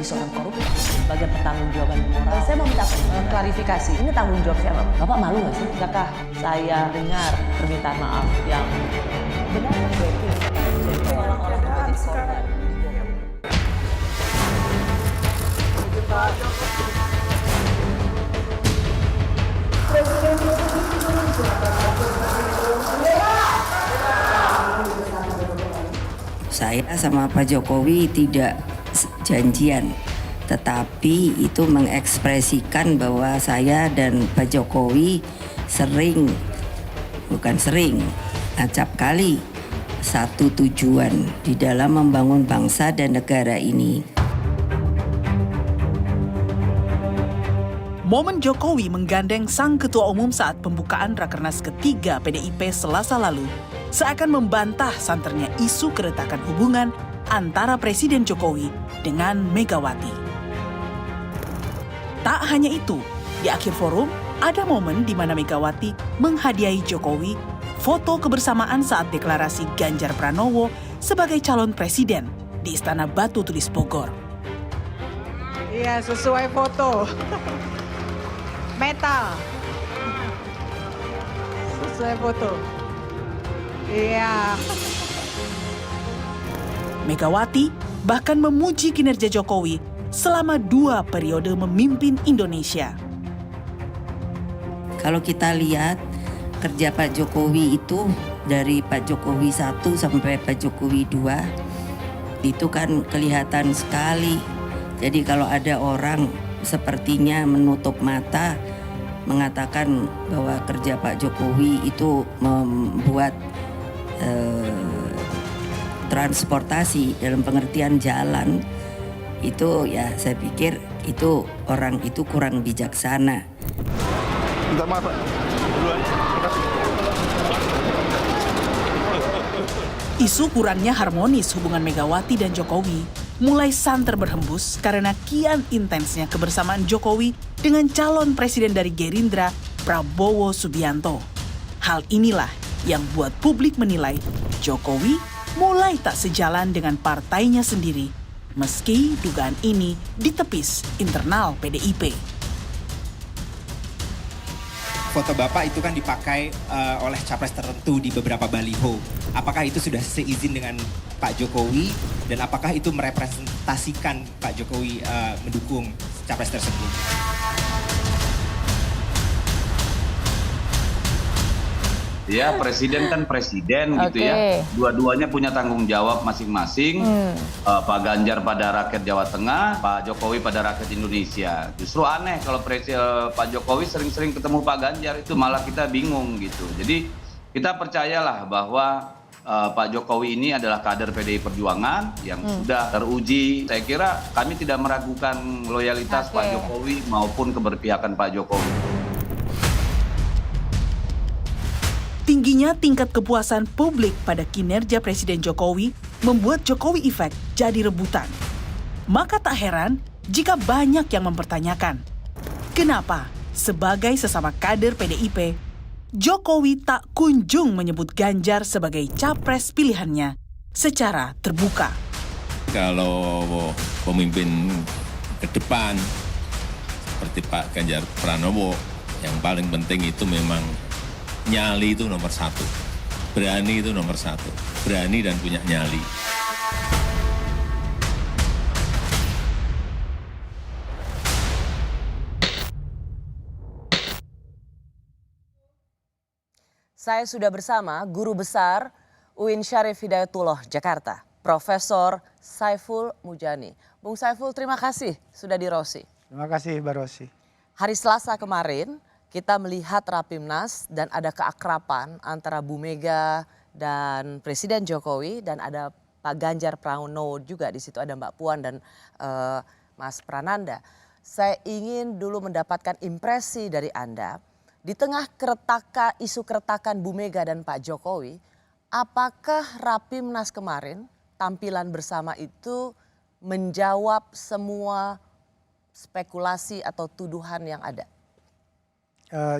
seorang koruptor sebagai pertanggungjawaban moral. Saya mau minta klarifikasi, ini tanggung jawab siapa? Bapak malu nggak sih? Apakah saya dengar permintaan maaf yang benar berarti orang-orang menjadi korban? Saya sama Pak Jokowi tidak janjian, tetapi itu mengekspresikan bahwa saya dan Pak Jokowi acap kali satu tujuan di dalam membangun bangsa dan negara ini. Momen Jokowi menggandeng sang ketua umum saat pembukaan Rakernas ketiga PDIP Selasa lalu seakan membantah santernya isu keretakan hubungan antara Presiden Jokowi dengan Megawati. Tak hanya itu, di akhir forum ada momen di mana Megawati menghadiahi Jokowi foto kebersamaan saat deklarasi Ganjar Pranowo sebagai calon presiden di Istana Batu Tulis Bogor. Iya, sesuai foto. Meta. Sesuai foto. Iya. Megawati bahkan memuji kinerja Jokowi selama 2 periode memimpin Indonesia. Kalau kita lihat kerja Pak Jokowi itu dari Pak Jokowi 1 sampai Pak Jokowi 2 itu kan kelihatan sekali. Jadi kalau ada orang sepertinya menutup mata mengatakan bahwa kerja Pak Jokowi itu membuat transportasi dalam pengertian jalan itu, ya saya pikir itu orang itu kurang bijaksana. Minta maaf, Pak. Duluan. Isu kurangnya harmonis hubungan Megawati dan Jokowi mulai santer berhembus karena kian intensnya kebersamaan Jokowi dengan calon presiden dari Gerindra, Prabowo Subianto. Hal inilah yang buat publik menilai Jokowi mulai tak sejalan dengan partainya sendiri, meski dugaan ini ditepis internal PDIP. Foto Bapak itu kan dipakai oleh capres tertentu di beberapa baliho. Apakah itu sudah seizin dengan Pak Jokowi dan apakah itu merepresentasikan Pak Jokowi mendukung capres tersebut? Ya, presiden kan presiden gitu ya. Dua-duanya punya tanggung jawab masing-masing. Pak Ganjar pada rakyat Jawa Tengah, Pak Jokowi pada rakyat Indonesia. Justru aneh kalau Pak Jokowi sering-sering ketemu Pak Ganjar, itu malah kita bingung gitu. Jadi kita percayalah bahwa Pak Jokowi ini adalah kader PDI Perjuangan yang sudah teruji. Saya kira kami tidak meragukan loyalitas Pak Jokowi maupun keberpihakan Pak Jokowi. Tingginya tingkat kepuasan publik pada kinerja Presiden Jokowi membuat Jokowi Effect jadi rebutan. Maka tak heran jika banyak yang mempertanyakan, kenapa sebagai sesama kader PDIP, Jokowi tak kunjung menyebut Ganjar sebagai capres pilihannya secara terbuka. Kalau pemimpin ke depan seperti Pak Ganjar Pranowo, yang paling penting itu memang nyali itu nomor 1, berani itu nomor 1, berani dan punya nyali. Saya sudah bersama Guru Besar UIN Syarif Hidayatullah Jakarta, Profesor Saiful Mujani. Bung Saiful, terima kasih sudah di Rosi. Terima kasih Mbak Rosi. Hari Selasa kemarin kita melihat Rapimnas dan ada keakraban antara Bu Mega dan Presiden Jokowi dan ada Pak Ganjar Pranowo juga di situ, ada Mbak Puan dan Mas Prananda. Saya ingin dulu mendapatkan impresi dari Anda di tengah isu keretakan Bu Mega dan Pak Jokowi, apakah Rapimnas kemarin tampilan bersama itu menjawab semua spekulasi atau tuduhan yang ada?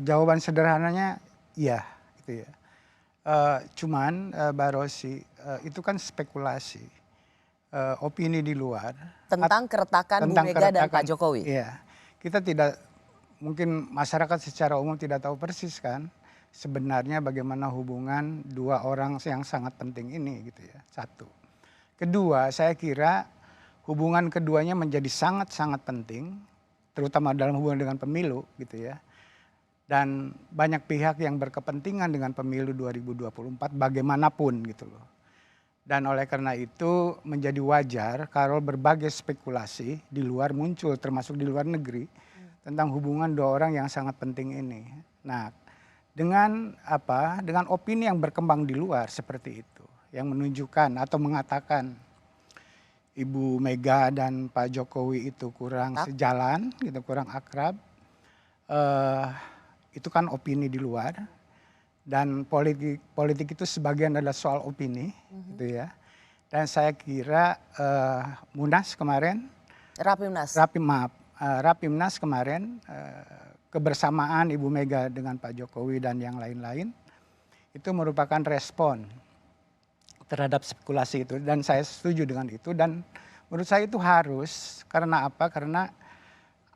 Jawaban sederhananya iya, gitu ya. Cuman Mbak Rosi, itu kan spekulasi. opini di luar Tentang keretakan Bu Mega dan Pak Jokowi. Iya, kita tidak, mungkin masyarakat secara umum tidak tahu persis kan sebenarnya bagaimana hubungan dua orang yang sangat penting ini gitu ya. Satu. Kedua, saya kira hubungan keduanya menjadi sangat-sangat penting, terutama dalam hubungan dengan pemilu gitu ya. Dan banyak pihak yang berkepentingan dengan pemilu 2024 bagaimanapun gitu loh. Dan oleh karena itu menjadi wajar kalau berbagai spekulasi di luar muncul, termasuk di luar negeri, tentang hubungan dua orang yang sangat penting ini. Nah, dengan opini yang berkembang di luar seperti itu, yang menunjukkan atau mengatakan Ibu Mega dan Pak Jokowi itu kurang sejalan, gitu, kurang akrab, itu kan opini di luar. Dan politik itu sebagian adalah soal opini, gitu ya. Dan saya kira Munas kemarin, Rapimnas kemarin, kebersamaan Ibu Mega dengan Pak Jokowi dan yang lain-lain itu merupakan respon terhadap spekulasi itu, dan saya setuju dengan itu. Dan menurut saya itu harus, karena apa? Karena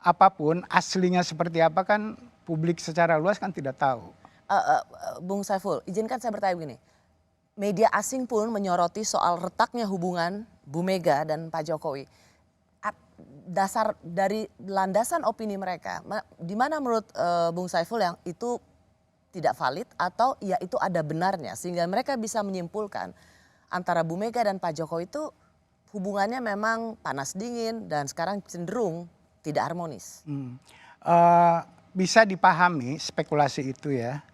apapun aslinya seperti apa kan publik secara luas kan tidak tahu. Bung Saiful, izinkan saya bertanya begini. Media asing pun menyoroti soal retaknya hubungan Bu Mega dan Pak Jokowi. Dasar dari landasan opini mereka, di mana menurut Bung Saiful yang itu tidak valid atau ya itu ada benarnya sehingga mereka bisa menyimpulkan antara Bu Mega dan Pak Jokowi itu hubungannya memang panas dingin dan sekarang cenderung tidak harmonis. Bisa dipahami spekulasi itu ya.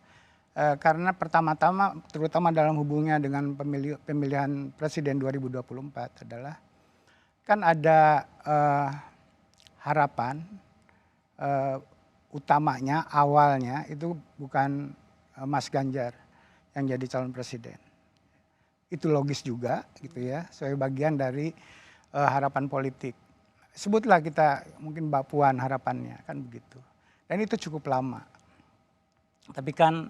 Karena pertama-tama terutama dalam hubungannya dengan pemilihan presiden 2024 adalah kan ada harapan utamanya awalnya itu bukan Mas Ganjar yang jadi calon presiden. Itu logis juga gitu ya, sebagai bagian dari harapan politik. Sebutlah kita mungkin Mbak Puan harapannya kan begitu. Dan itu cukup lama. Tapi kan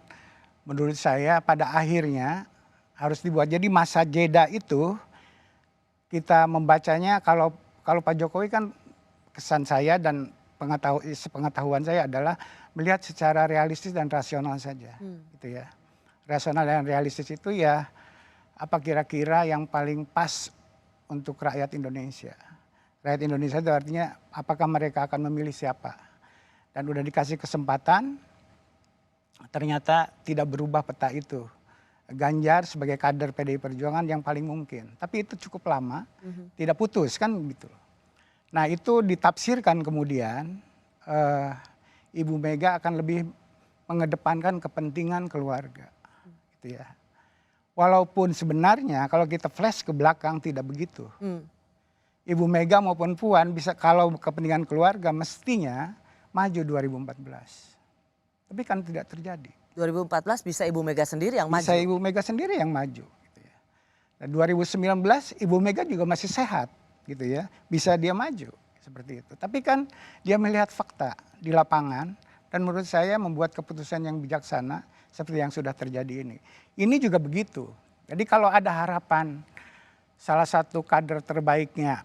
menurut saya pada akhirnya harus dibuat. Jadi masa jeda itu kita membacanya kalau Pak Jokowi kan kesan saya dan pengetahuan saya adalah melihat secara realistis dan rasional saja. Gitu ya. Rasional dan realistis itu ya apa kira-kira yang paling pas untuk rakyat Indonesia. Rakyat Indonesia itu artinya apakah mereka akan memilih siapa. Dan udah dikasih kesempatan, ternyata tidak berubah peta itu. Ganjar sebagai kader PDI Perjuangan yang paling mungkin. Tapi itu cukup lama, tidak putus kan gitu. Nah itu ditafsirkan kemudian Ibu Mega akan lebih mengedepankan kepentingan keluarga. Gitu ya. Walaupun sebenarnya kalau kita flash ke belakang tidak begitu. Ibu Mega maupun Puan bisa kalau kepentingan keluarga mestinya maju 2014. Tapi kan tidak terjadi. 2014 bisa Ibu Mega sendiri yang maju. Bisa Ibu Mega sendiri yang maju. Gitu ya. Nah, 2019 Ibu Mega juga masih sehat, gitu ya, bisa dia maju seperti itu. Tapi kan dia melihat fakta di lapangan dan menurut saya membuat keputusan yang bijaksana seperti yang sudah terjadi ini. Ini juga begitu. Jadi kalau ada harapan salah satu kader terbaiknya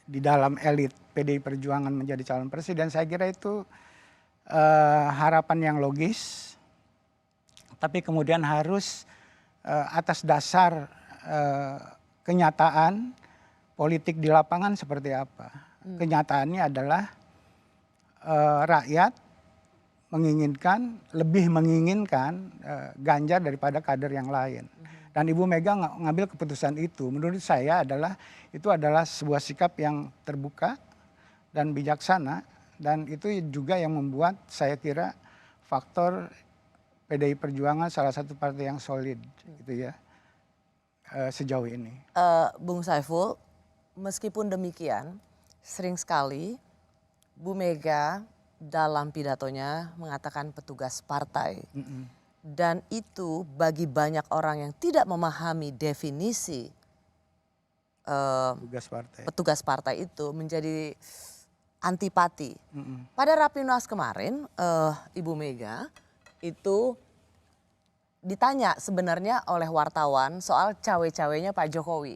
di dalam elit PDI Perjuangan menjadi calon presiden, saya kira itu harapan yang logis. Tapi kemudian harus atas dasar kenyataan politik di lapangan seperti apa. Kenyataannya adalah rakyat lebih menginginkan Ganjar daripada kader yang lain. Dan Ibu Mega ngambil keputusan itu. Menurut saya itu adalah sebuah sikap yang terbuka dan bijaksana. Dan itu juga yang membuat saya kira faktor PDI Perjuangan salah satu partai yang solid gitu ya sejauh ini. Bung Saiful, meskipun demikian sering sekali Bu Mega dalam pidatonya mengatakan petugas partai. Dan itu bagi banyak orang yang tidak memahami definisi petugas partai itu menjadi antipati. Pada Rapimnas kemarin Ibu Mega itu ditanya sebenarnya oleh wartawan soal cawe-cawenya Pak Jokowi.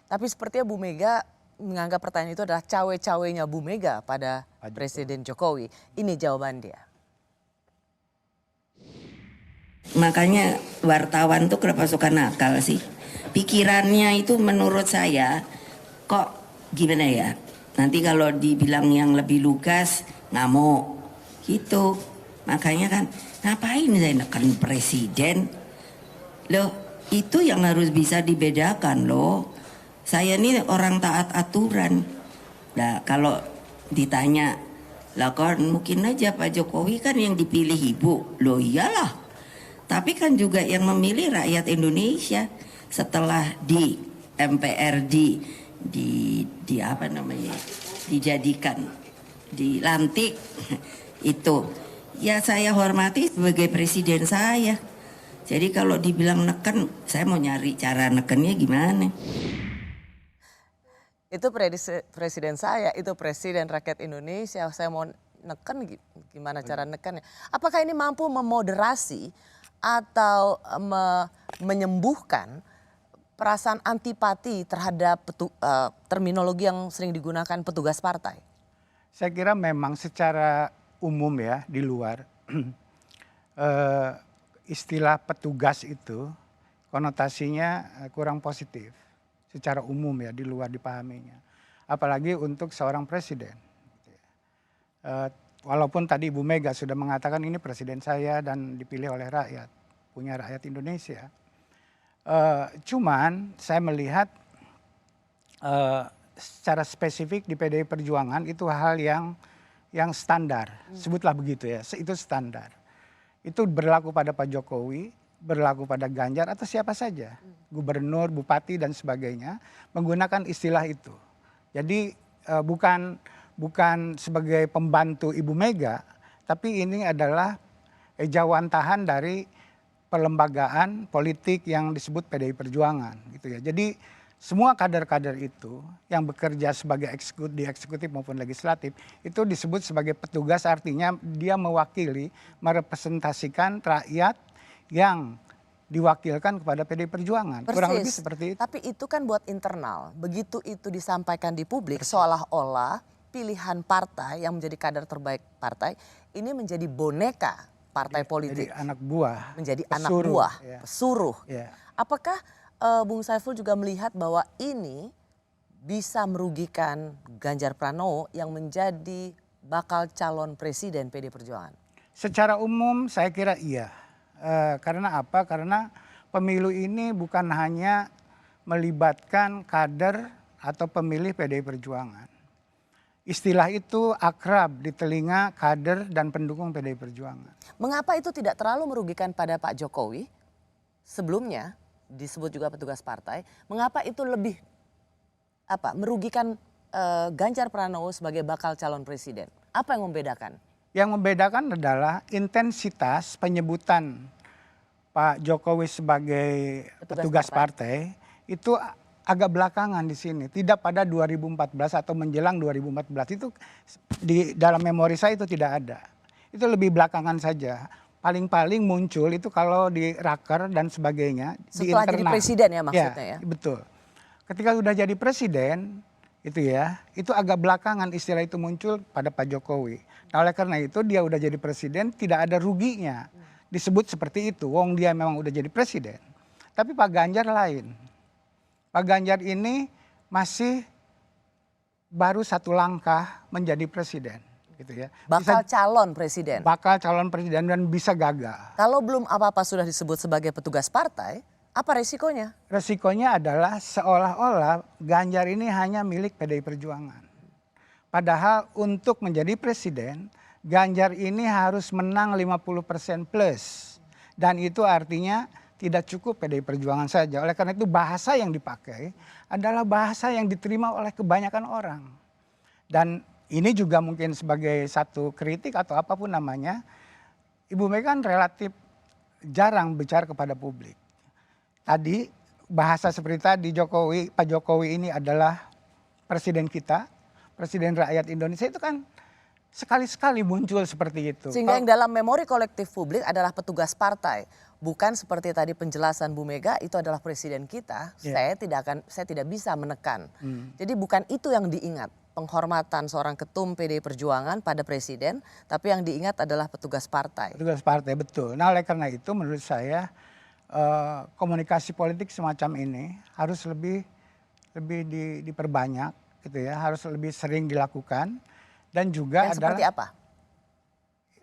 Tapi sepertinya Bu Mega menganggap pertanyaan itu adalah cawe-cawenya Bu Mega pada Presiden Jokowi. Ini jawaban dia. Makanya wartawan tuh kenapa suka nakal sih? Pikirannya itu menurut saya kok gimana ya? Nanti kalau dibilang yang lebih lugas ngamuk gitu. Makanya kan ngapain saya neken presiden? Loh itu yang harus bisa dibedakan loh. Saya ini orang taat aturan. Nah kalau ditanya, lah kan mungkin aja Pak Jokowi kan yang dipilih ibu. Loh iyalah. Tapi kan juga yang memilih rakyat Indonesia setelah di MPR di apa namanya? Dijadikan, dilantik itu. Ya saya hormati sebagai presiden saya. Jadi kalau dibilang neken, saya mau nyari cara nekennya gimana. Itu presiden saya, itu presiden rakyat Indonesia. Saya mau neken gimana cara nekennya. Apakah ini mampu memoderasi atau menyembuhkan perasaan antipati terhadap terminologi yang sering digunakan petugas partai? Saya kira memang secara umum ya di luar istilah petugas itu konotasinya kurang positif secara umum ya di luar dipahaminya. Apalagi untuk seorang presiden. Walaupun tadi Ibu Mega sudah mengatakan ini presiden saya dan dipilih oleh rakyat, punya rakyat Indonesia. Cuman saya melihat secara spesifik di PDI Perjuangan itu hal yang standar, sebutlah begitu ya, itu standar. Itu berlaku pada Pak Jokowi, berlaku pada Ganjar atau siapa saja, gubernur, bupati dan sebagainya menggunakan istilah itu. Jadi bukan sebagai pembantu Ibu Mega, tapi ini adalah ejawantahan dari perlembagaan politik yang disebut PDI Perjuangan gitu ya. Jadi semua kader-kader itu yang bekerja sebagai di eksekutif maupun legislatif itu disebut sebagai petugas, artinya dia mewakili, merepresentasikan rakyat yang diwakilkan kepada PDI Perjuangan. Persis. Kurang lebih seperti itu. Tapi itu kan buat internal. Begitu itu disampaikan di publik seolah-olah pilihan partai yang menjadi kader terbaik partai ini menjadi boneka partai politik. Jadi anak buah. Menjadi pesuruh, anak buah, ya. pesuruh. Ya. Apakah Bung Saiful juga melihat bahwa ini bisa merugikan Ganjar Pranowo yang menjadi bakal calon presiden PD Perjuangan? Secara umum saya kira iya. Karena apa? Karena pemilu ini bukan hanya melibatkan kader atau pemilih PDI Perjuangan. Istilah itu akrab di telinga kader dan pendukung PDI Perjuangan. Mengapa itu tidak terlalu merugikan pada Pak Jokowi? Sebelumnya disebut juga petugas partai. Mengapa itu lebih merugikan Ganjar Pranowo sebagai bakal calon presiden? Apa yang membedakan? Yang membedakan adalah intensitas penyebutan Pak Jokowi sebagai petugas partai itu agak belakangan di sini. Tidak pada 2014 atau menjelang 2014 itu di dalam memori saya itu tidak ada. Itu lebih belakangan saja. Paling-paling muncul itu kalau di raker dan sebagainya. Setelah di internal. Jadi presiden ya maksudnya ya? Betul. Ketika sudah jadi presiden itu agak belakangan istilah itu muncul pada Pak Jokowi. Nah oleh karena itu dia udah jadi presiden tidak ada ruginya disebut seperti itu. Wong dia memang udah jadi presiden. Tapi Pak Ganjar lain. Pak Ganjar ini masih baru satu langkah menjadi presiden. Gitu ya. Bakal calon presiden. Bakal calon presiden dan bisa gagal. Kalau belum apa-apa sudah disebut sebagai petugas partai, apa resikonya? Resikonya adalah seolah-olah Ganjar ini hanya milik PDI Perjuangan. Padahal untuk menjadi presiden, Ganjar ini harus menang 50% plus. Dan itu artinya tidak cukup PDI Perjuangan saja. Oleh karena itu bahasa yang dipakai adalah bahasa yang diterima oleh kebanyakan orang. Dan ini juga mungkin sebagai satu kritik atau apapun namanya, Ibu Mega kan relatif jarang bicara kepada publik. Tadi bahasa seperti tadi Pak Jokowi ini adalah presiden kita, presiden rakyat Indonesia itu kan sekali-sekali muncul seperti itu. Sehingga yang dalam memori kolektif publik adalah petugas partai, bukan seperti tadi penjelasan Bu Mega itu adalah presiden kita. Yeah. Saya tidak bisa menekan. Jadi bukan itu yang diingat, penghormatan seorang ketum PDI Perjuangan pada presiden, tapi yang diingat adalah petugas partai. Petugas partai, betul. Nah oleh karena itu menurut saya komunikasi politik semacam ini harus lebih diperbanyak, gitu ya, harus lebih sering dilakukan. Dan juga yang seperti apa?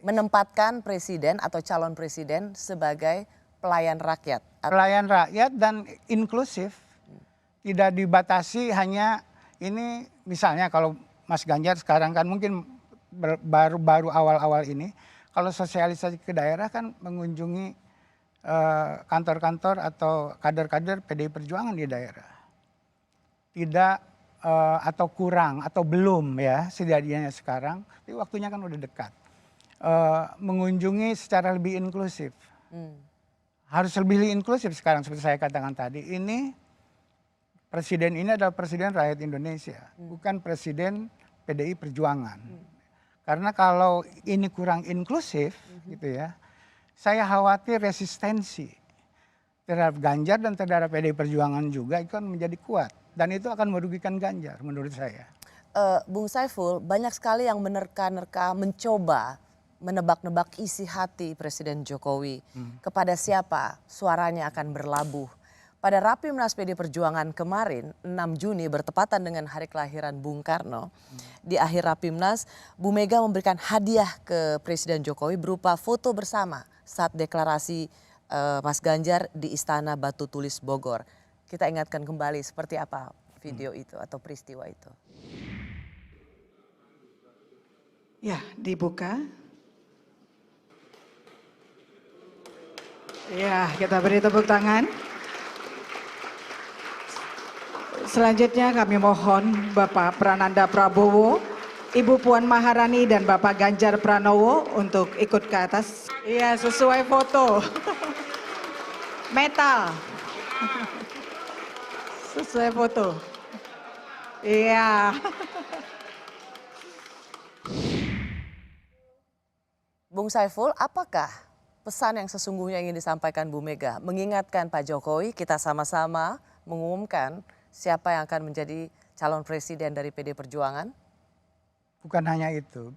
Menempatkan presiden atau calon presiden sebagai pelayan rakyat. Pelayan rakyat dan inklusif. Tidak dibatasi hanya ini, misalnya kalau Mas Ganjar sekarang kan mungkin baru awal-awal ini, kalau sosialisasi ke daerah kan mengunjungi kantor-kantor atau kader-kader PDI Perjuangan di daerah. Tidak atau kurang atau belum ya sedianya sekarang, tapi waktunya kan udah dekat. Mengunjungi secara lebih inklusif. Harus lebih inklusif sekarang seperti saya katakan tadi. Ini presiden ini adalah presiden rakyat Indonesia, bukan presiden PDI Perjuangan. Karena kalau ini kurang inklusif gitu ya, saya khawatir resistensi terhadap Ganjar dan terhadap PDI Perjuangan juga itu kan menjadi kuat. Dan itu akan merugikan Ganjar menurut saya. Bung Saiful, banyak sekali yang menerka-nerka, mencoba menebak-nebak isi hati Presiden Jokowi. Kepada siapa suaranya akan berlabuh. Pada Rapimnas PD Perjuangan kemarin, 6 Juni bertepatan dengan hari kelahiran Bung Karno. Di akhir Rapimnas, Bu Mega memberikan hadiah ke Presiden Jokowi berupa foto bersama saat deklarasi Mas Ganjar di Istana Batu Tulis Bogor. Kita ingatkan kembali seperti apa video itu atau peristiwa itu. Ya, dibuka. Ya, kita beri tepuk tangan. Selanjutnya kami mohon Bapak Prananda Prabowo, Ibu Puan Maharani dan Bapak Ganjar Pranowo untuk ikut ke atas. Iya, sesuai foto. Metal. Sesuai foto. Iya. Bung Saiful, apakah pesan yang sesungguhnya ingin disampaikan Bu Mega? Mengingatkan Pak Jokowi, kita sama-sama mengumumkan siapa yang akan menjadi calon presiden dari PD Perjuangan? Bukan hanya itu,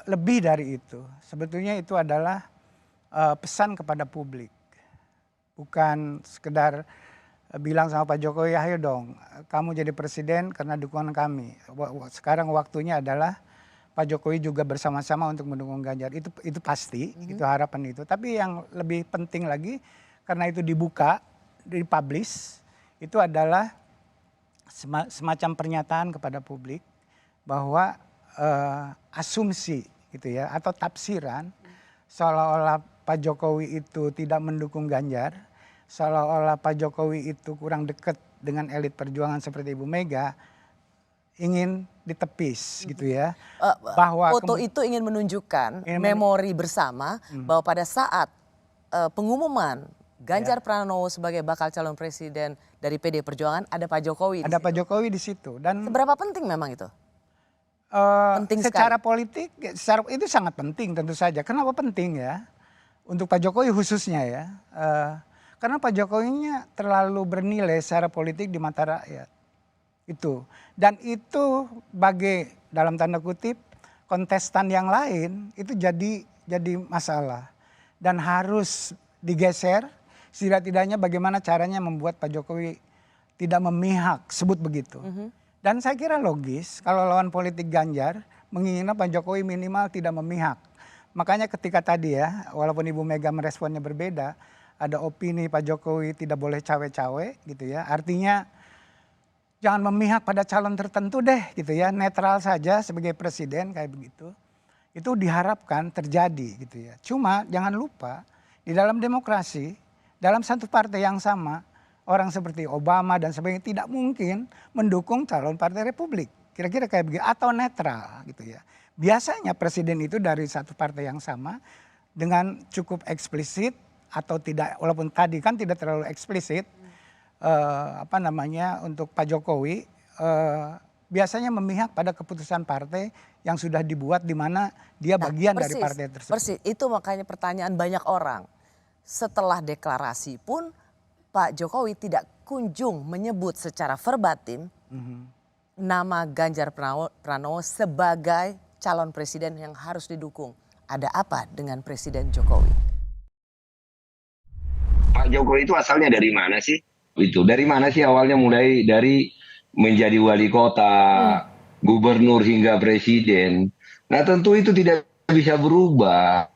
lebih dari itu. Sebetulnya itu adalah pesan kepada publik. Bukan sekedar bilang sama Pak Jokowi, ayo dong kamu jadi presiden karena dukungan kami. Sekarang waktunya adalah Pak Jokowi juga bersama-sama untuk mendukung Ganjar. Itu pasti, itu harapan itu. Tapi yang lebih penting lagi, karena itu dibuka, dipublish, itu adalah semacam pernyataan kepada publik bahwa asumsi gitu ya atau tafsiran seolah-olah Pak Jokowi itu tidak mendukung Ganjar, seolah-olah Pak Jokowi itu kurang dekat dengan elit perjuangan seperti Ibu Mega, ingin ditepis gitu ya. Bahwa foto itu ingin menunjukkan memori bersama bahwa pada saat pengumuman Ganjar Pranowo sebagai bakal calon presiden dari PD Perjuangan ada Pak Jokowi. Ada Pak Jokowi di situ. Dan seberapa penting memang itu? Penting secara politik, itu sangat penting tentu saja. Kenapa penting ya? Untuk Pak Jokowi khususnya ya. Karena Pak Jokowinya terlalu bernilai secara politik di mata rakyat. Itu. Dan itu bagi dalam tanda kutip kontestan yang lain itu jadi masalah. Dan harus digeser setidak-tidaknya bagaimana caranya membuat Pak Jokowi tidak memihak, sebut begitu. Dan saya kira logis kalau lawan politik Ganjar menginginkan Pak Jokowi minimal tidak memihak. Makanya ketika tadi ya, walaupun Ibu Mega meresponnya berbeda, ada opini Pak Jokowi tidak boleh cawe-cawe gitu ya. Artinya jangan memihak pada calon tertentu deh gitu ya, netral saja sebagai presiden kayak begitu. Itu diharapkan terjadi gitu ya. Cuma jangan lupa di dalam demokrasi, dalam satu partai yang sama, orang seperti Obama dan sebagainya tidak mungkin mendukung calon partai Republik. Kira-kira kayak begitu atau netral gitu ya. Biasanya presiden itu dari satu partai yang sama dengan cukup eksplisit atau tidak, walaupun tadi kan tidak terlalu eksplisit, untuk Pak Jokowi biasanya memihak pada keputusan partai yang sudah dibuat di mana dia bagian dari partai tersebut. Persis, itu makanya pertanyaan banyak orang. Setelah deklarasi pun Pak Jokowi tidak kunjung menyebut secara verbatim nama Ganjar Pranowo sebagai calon presiden yang harus didukung. Ada apa dengan Presiden Jokowi? Pak Jokowi itu asalnya dari mana sih? Itu dari mana sih awalnya, mulai dari menjadi wali kota, gubernur hingga presiden. Nah tentu itu tidak bisa berubah.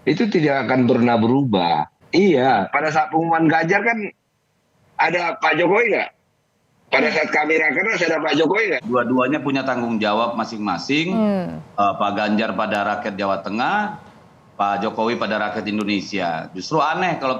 Itu tidak akan pernah berubah. Iya, pada saat pengumuman Ganjar kan ada Pak Jokowi nggak? Pada saat kami rakernas ada Pak Jokowi nggak? Dua-duanya punya tanggung jawab masing-masing. Pak Ganjar pada rakyat Jawa Tengah, Pak Jokowi pada rakyat Indonesia. Justru aneh kalau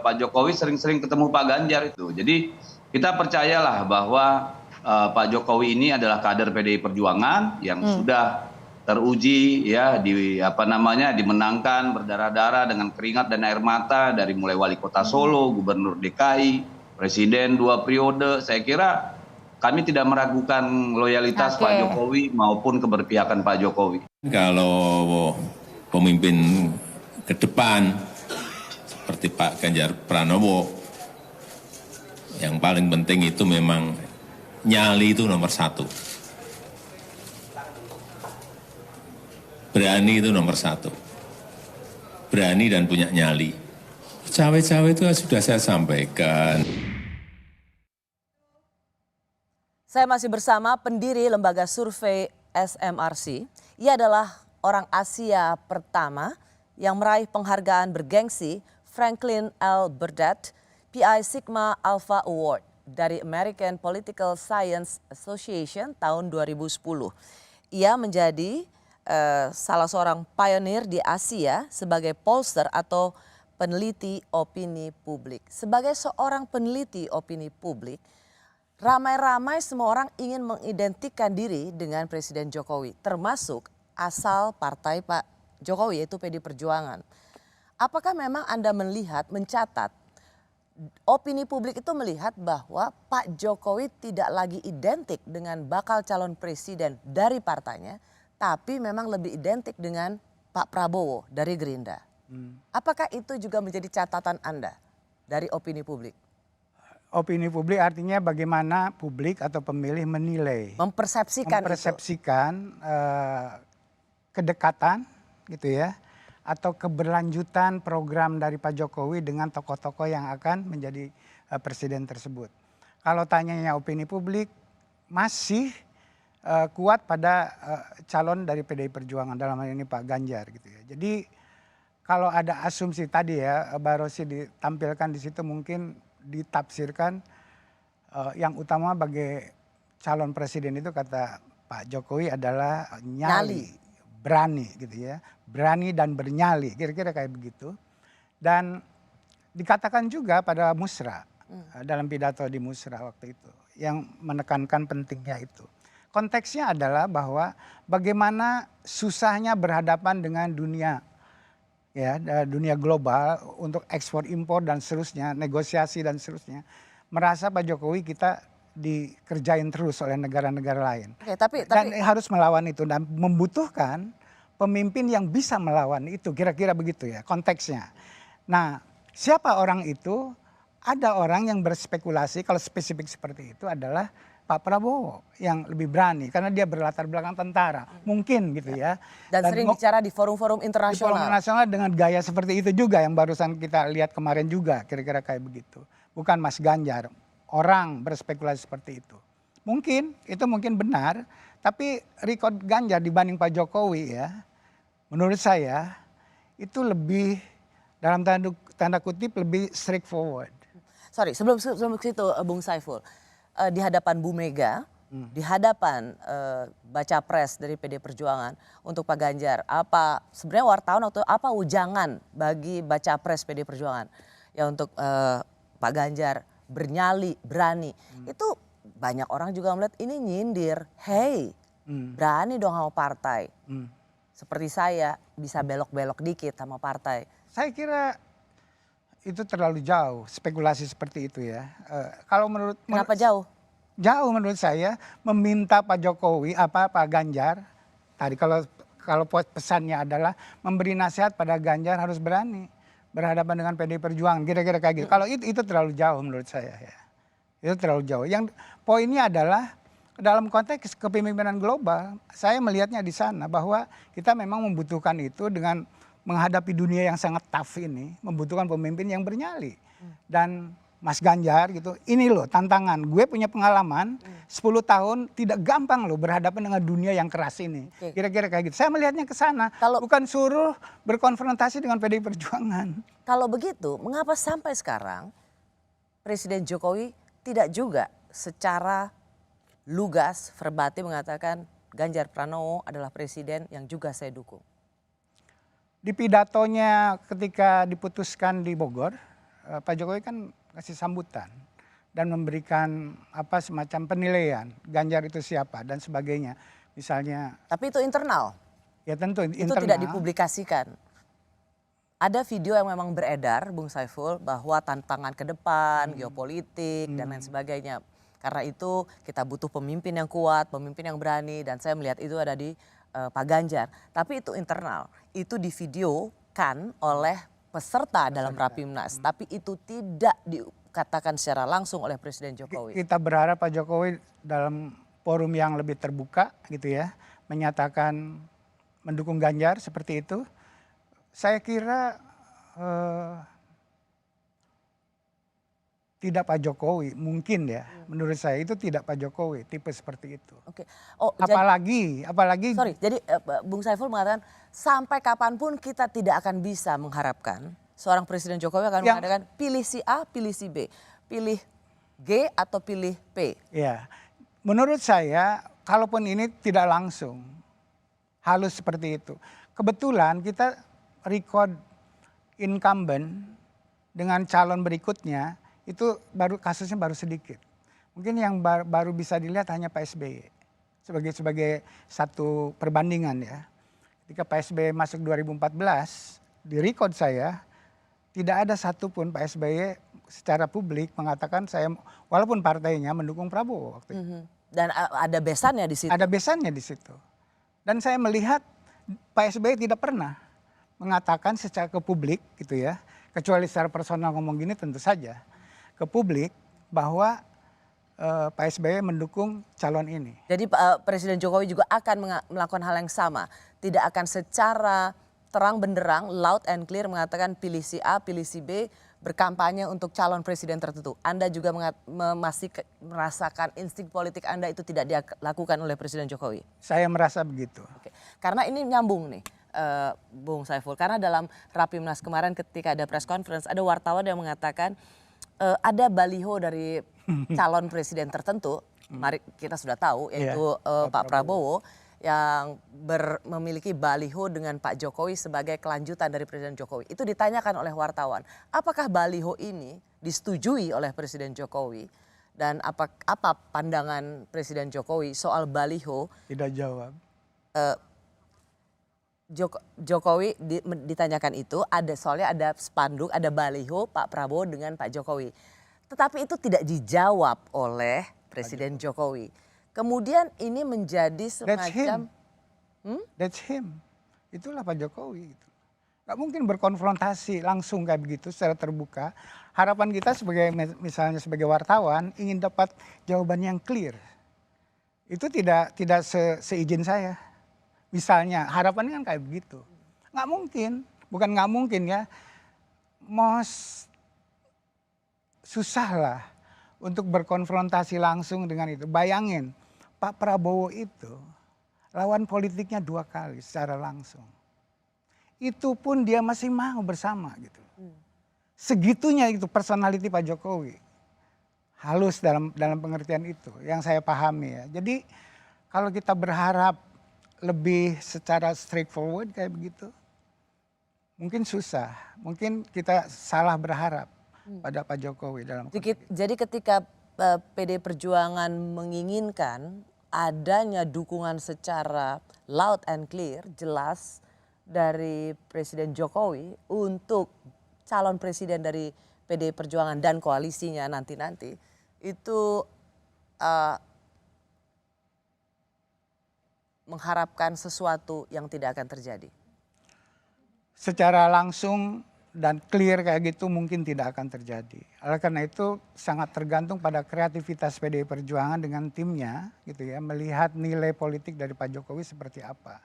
Pak Jokowi sering-sering ketemu Pak Ganjar itu. Jadi kita percayalah bahwa Pak Jokowi ini adalah kader PDI Perjuangan yang sudah teruji ya dimenangkan berdarah-darah dengan keringat dan air mata dari mulai wali kota Solo, gubernur DKI, presiden 2 periode. Saya kira kami tidak meragukan loyalitas Pak Jokowi maupun keberpihakan Pak Jokowi. Kalau pemimpin ke depan seperti Pak Ganjar Pranowo, yang paling penting itu memang nyali itu nomor 1. Berani itu nomor 1. Berani dan punya nyali. Cawe-cawe itu sudah saya sampaikan. Saya masih bersama pendiri lembaga survei SMRC. Ia adalah orang Asia pertama yang meraih penghargaan bergengsi Franklin L. Burdett Pi Sigma Alpha Award dari American Political Science Association tahun 2010. Ia menjadi salah seorang pionir di Asia sebagai pollster atau peneliti opini publik. Sebagai seorang peneliti opini publik, ramai-ramai semua orang ingin mengidentikan diri dengan Presiden Jokowi, termasuk asal partai Pak Jokowi yaitu PD Perjuangan. Apakah memang Anda mencatat opini publik itu melihat bahwa Pak Jokowi tidak lagi identik dengan bakal calon presiden dari partainya, tapi memang lebih identik dengan Pak Prabowo dari Gerindra. Apakah itu juga menjadi catatan Anda dari opini publik? Opini publik artinya bagaimana publik atau pemilih menilai. Mempersepsikan kedekatan gitu ya. Atau keberlanjutan program dari Pak Jokowi dengan tokoh-tokoh yang akan menjadi presiden tersebut. Kalau tanyanya opini publik masih kuat pada calon dari PDI Perjuangan, dalam hal ini Pak Ganjar gitu ya. Jadi kalau ada asumsi tadi ya, Mbak Rosi ditampilkan di situ mungkin ditafsirkan yang utama bagi calon presiden itu kata Pak Jokowi adalah nyali, berani gitu ya. Berani dan bernyali, kira-kira kayak begitu. Dan dikatakan juga pada Musra, dalam pidato di Musra waktu itu, yang menekankan pentingnya itu. Konteksnya adalah bahwa bagaimana susahnya berhadapan dengan dunia, ya, dunia global untuk ekspor impor dan seterusnya, negosiasi dan seterusnya. Merasa Pak Jokowi kita dikerjain terus oleh negara-negara lain. Dan harus melawan itu dan membutuhkan pemimpin yang bisa melawan itu, kira-kira begitu ya konteksnya. Nah, siapa orang itu? Ada orang yang berspekulasi kalau spesifik seperti itu adalah Pak Prabowo yang lebih berani karena dia berlatar belakang tentara, mungkin gitu ya. Dan sering bicara di forum-forum internasional. Di forum internasional dengan gaya seperti itu juga yang barusan kita lihat kemarin juga, kira-kira kayak begitu. Bukan Mas Ganjar, orang berspekulasi seperti itu. Mungkin itu mungkin benar, tapi record Ganjar dibanding Pak Jokowi ya, menurut saya itu lebih dalam tanda kutip lebih straightforward. Sorry, sebelum situ Bung Saiful. Di hadapan Bu Mega, di hadapan baca pres dari PD Perjuangan untuk Pak Ganjar, apa sebenarnya wartawan atau apa ujangan bagi baca pres PD Perjuangan ya untuk Pak Ganjar bernyali, berani. Itu banyak orang juga melihat ini nyindir, hey berani dong sama partai. Seperti saya bisa belok-belok dikit sama partai. Saya kira itu terlalu jauh spekulasi seperti itu ya. Kalau Kenapa jauh? jauh menurut saya meminta Pak Jokowi, Pak Ganjar, tadi kalau pesannya adalah memberi nasihat pada Ganjar harus berani berhadapan dengan PDI Perjuangan, kira-kira kayak gitu. Kalau itu terlalu jauh menurut saya ya. Itu terlalu jauh. Yang poinnya adalah dalam konteks kepemimpinan global, saya melihatnya di sana bahwa kita memang membutuhkan itu dengan menghadapi dunia yang sangat tough ini, membutuhkan pemimpin yang bernyali. Dan Mas Ganjar gitu, ini loh tantangan. Gue punya pengalaman 10 tahun tidak gampang loh berhadapan dengan dunia yang keras ini. Kira-kira kayak gitu. Saya melihatnya ke sana, bukan suruh berkonfrontasi dengan PDI Perjuangan. Kalau begitu, mengapa sampai sekarang Presiden Jokowi tidak juga secara lugas, verbatim mengatakan Ganjar Pranowo adalah presiden yang juga saya dukung? Di pidatonya ketika diputuskan di Bogor, Pak Jokowi kan kasih sambutan dan memberikan semacam penilaian Ganjar itu siapa dan sebagainya. Misalnya. Tapi itu internal. Ya tentu itu internal. tidak dipublikasikan. Ada video yang memang beredar, Bung Saiful, bahwa tantangan ke depan, geopolitik dan lain sebagainya. Karena itu kita butuh pemimpin yang kuat, pemimpin yang berani, dan saya melihat itu ada di Pak Ganjar. Tapi itu internal, itu divideokan oleh peserta dalam Rapimnas, tapi itu tidak dikatakan secara langsung oleh Presiden Jokowi. Kita berharap Pak Jokowi dalam forum yang lebih terbuka gitu ya, menyatakan mendukung Ganjar seperti itu. Saya kira tidak Pak Jokowi, mungkin ya, menurut saya itu tidak Pak Jokowi, tipe seperti itu. Oke. Apalagi. Sorry, jadi Bung Saiful mengatakan sampai kapanpun kita tidak akan bisa mengharapkan seorang Presiden Jokowi akan mengatakan pilih si A, pilih si B, pilih G atau pilih P. Ya, menurut saya, kalaupun ini tidak langsung, halus seperti itu. Kebetulan kita record incumbent dengan calon berikutnya. Itu kasusnya baru sedikit. Mungkin yang baru bisa dilihat hanya Pak SBY sebagai satu perbandingan ya. Ketika Pak SBY masuk 2014, di record saya tidak ada satupun Pak SBY secara publik mengatakan saya walaupun partainya mendukung Prabowo waktu itu. Dan ada besannya di situ. Ada besannya di situ. Dan saya melihat Pak SBY tidak pernah mengatakan secara ke publik gitu ya, kecuali secara personal ngomong gini tentu saja. Ke publik bahwa Pak SBY mendukung calon ini. Jadi Presiden Jokowi juga akan melakukan hal yang sama. Tidak akan secara terang benderang, loud and clear mengatakan pilih si A, pilih si B, berkampanye untuk calon presiden tertentu. Anda juga masih merasakan insting politik Anda itu tidak dilakukan oleh Presiden Jokowi? Saya merasa begitu. Oke. Karena ini nyambung nih. Bung Saiful, karena dalam Rapimnas kemarin ketika ada press conference ada wartawan yang mengatakan ada baliho dari calon presiden tertentu, mari kita sudah tahu yaitu Pak Prabowo yang memiliki baliho dengan Pak Jokowi sebagai kelanjutan dari Presiden Jokowi. Itu ditanyakan oleh wartawan, apakah baliho ini disetujui oleh Presiden Jokowi dan apa pandangan Presiden Jokowi soal baliho? Tidak jawab. Jokowi ditanyakan itu, soalnya ada spanduk, ada baliho Pak Prabowo dengan Pak Jokowi. Tetapi itu tidak dijawab oleh Presiden Jokowi. Kemudian ini menjadi semacam... That's him. Itulah Pak Jokowi. Gak mungkin berkonfrontasi langsung kayak begitu secara terbuka. Harapan kita misalnya sebagai wartawan ingin dapat jawaban yang clear. Itu tidak seizin saya. Misalnya harapannya kan kayak begitu. Nggak mungkin, bukan nggak mungkin ya. Susah lah untuk berkonfrontasi langsung dengan itu. Bayangin Pak Prabowo itu lawan politiknya 2 kali secara langsung. Itu pun dia masih mau bersama gitu. Segitunya itu personality Pak Jokowi. Halus dalam pengertian itu yang saya pahami ya. Jadi kalau kita berharap lebih secara straightforward kayak begitu, mungkin susah. Mungkin kita salah berharap pada Pak Jokowi dalam. Jadi ketika PD Perjuangan menginginkan adanya dukungan secara loud and clear, jelas dari Presiden Jokowi untuk calon presiden dari PD Perjuangan dan koalisinya nanti-nanti, itu mengharapkan sesuatu yang tidak akan terjadi? Secara langsung dan clear kayak gitu mungkin tidak akan terjadi. Oleh karena itu sangat tergantung pada kreativitas PDI Perjuangan dengan timnya gitu ya, melihat nilai politik dari Pak Jokowi seperti apa.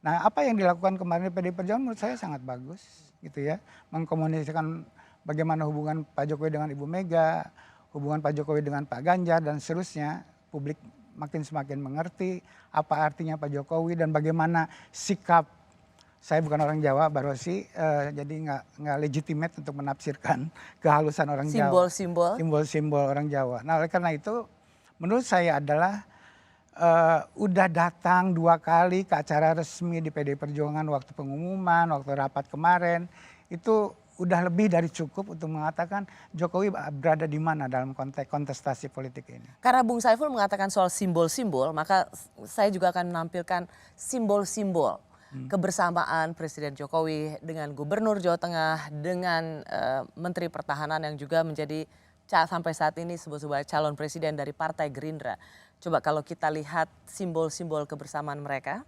Nah, apa yang dilakukan kemarin PDI Perjuangan menurut saya sangat bagus gitu ya, mengkomunikasikan bagaimana hubungan Pak Jokowi dengan Ibu Mega, hubungan Pak Jokowi dengan Pak Ganjar dan seterusnya. Publik makin semakin mengerti apa artinya Pak Jokowi dan bagaimana sikap, saya bukan orang Jawa, Mbak Rosi, jadi nggak legitimate untuk menafsirkan kehalusan orang Jawa. Simbol-simbol orang Jawa. Nah, oleh karena itu menurut saya adalah udah datang 2 kali ke acara resmi di PDI Perjuangan waktu pengumuman, waktu rapat kemarin, itu udah lebih dari cukup untuk mengatakan Jokowi berada di mana dalam konteks kontestasi politik ini. Karena Bung Saiful mengatakan soal simbol-simbol, maka saya juga akan menampilkan simbol-simbol kebersamaan Presiden Jokowi dengan Gubernur Jawa Tengah, dengan Menteri Pertahanan yang juga menjadi sampai saat ini sebuah calon presiden dari Partai Gerindra. Coba kalau kita lihat simbol-simbol kebersamaan mereka.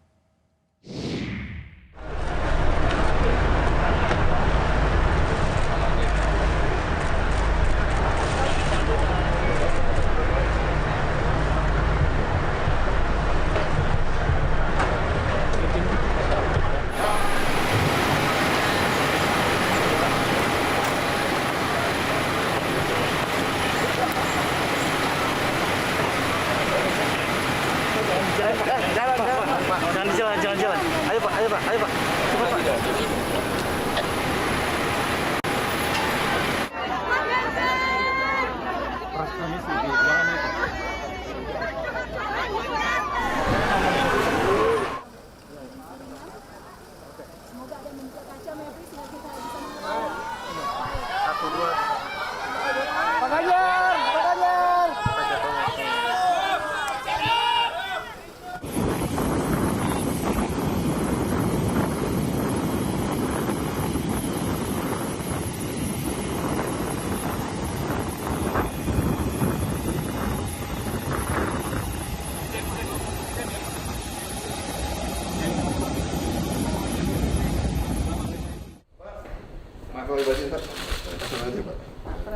Jalan. Ayo Pak. Cepat Pak.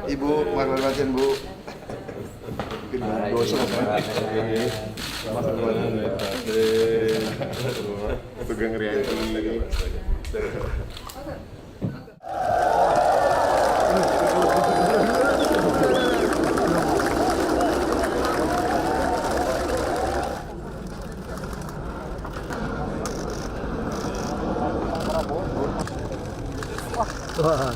Ibu, maaf batin Bu. Dosa Pegang reaksi. Wah.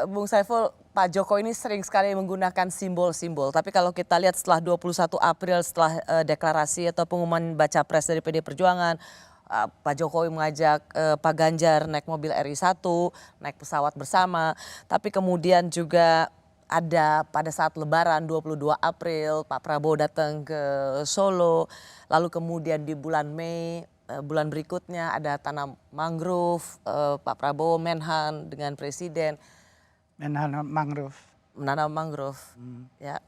Bung Saiful, Pak Jokowi ini sering sekali menggunakan simbol-simbol. Tapi kalau kita lihat setelah 21 April, setelah deklarasi atau pengumuman baca pres dari PD Perjuangan, Pak Jokowi mengajak Pak Ganjar naik mobil RI1, naik pesawat bersama. Tapi kemudian juga ada pada saat Lebaran 22 April, Pak Prabowo datang ke Solo. Lalu kemudian di bulan Mei, bulan berikutnya ada tanam mangrove, Pak Prabowo Menhan dengan Presiden. Menhan mangrove. Menanam mangrove, ya.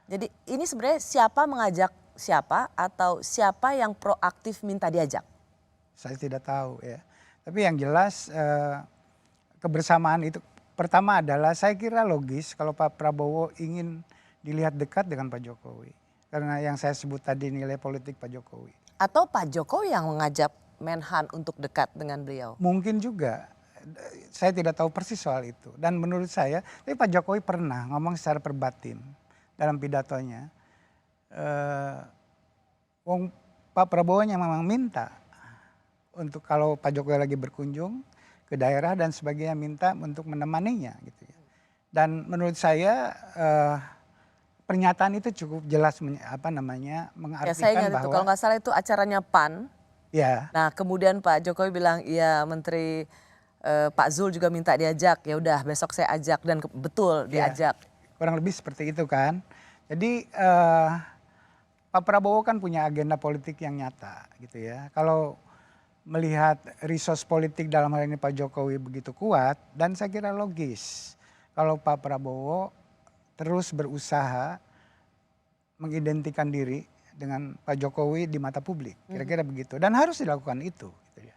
Jadi ini sebenarnya siapa mengajak siapa atau siapa yang proaktif minta diajak? Saya tidak tahu ya. Tapi yang jelas kebersamaan itu pertama adalah saya kira logis kalau Pak Prabowo ingin dilihat dekat dengan Pak Jokowi. Karena yang saya sebut tadi nilai politik Pak Jokowi. Atau Pak Jokowi yang mengajak Menhan untuk dekat dengan beliau? Mungkin juga. Saya tidak tahu persis soal itu. Dan menurut saya, tapi Pak Jokowi pernah ngomong secara perbatin dalam pidatonya. Pak Prabowo yang memang minta untuk kalau Pak Jokowi lagi berkunjung ke daerah dan sebagainya minta untuk menemaninya gitu ya. Dan menurut saya pernyataan itu cukup jelas mengartikan saya ingat bahwa itu, kalau nggak salah itu acaranya PAN. Ya. Nah kemudian Pak Jokowi bilang iya Menteri Pak Zul juga minta diajak, ya udah besok saya ajak dan betul diajak. Kurang lebih seperti itu kan. Jadi Pak Prabowo kan punya agenda politik yang nyata gitu ya. Kalau melihat resource politik dalam hal ini Pak Jokowi begitu kuat, dan saya kira logis kalau Pak Prabowo terus berusaha mengidentikan diri dengan Pak Jokowi di mata publik, kira-kira begitu. Dan harus dilakukan itu. Gitu ya.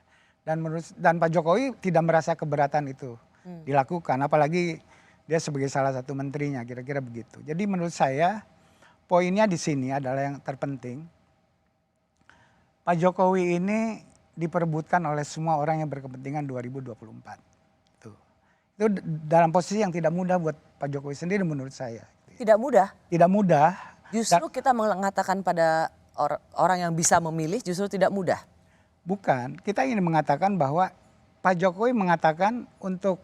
Dan Pak Jokowi tidak merasa keberatan itu dilakukan, apalagi dia sebagai salah satu menterinya, kira-kira begitu. Jadi menurut saya poinnya di sini adalah yang terpenting, Pak Jokowi ini diperebutkan oleh semua orang yang berkepentingan 2024. Itu dalam posisi yang tidak mudah buat Pak Jokowi sendiri menurut saya. Tidak mudah? Tidak mudah. Justru kita mengatakan pada orang yang bisa memilih justru tidak mudah. Bukan, kita ingin mengatakan bahwa Pak Jokowi mengatakan untuk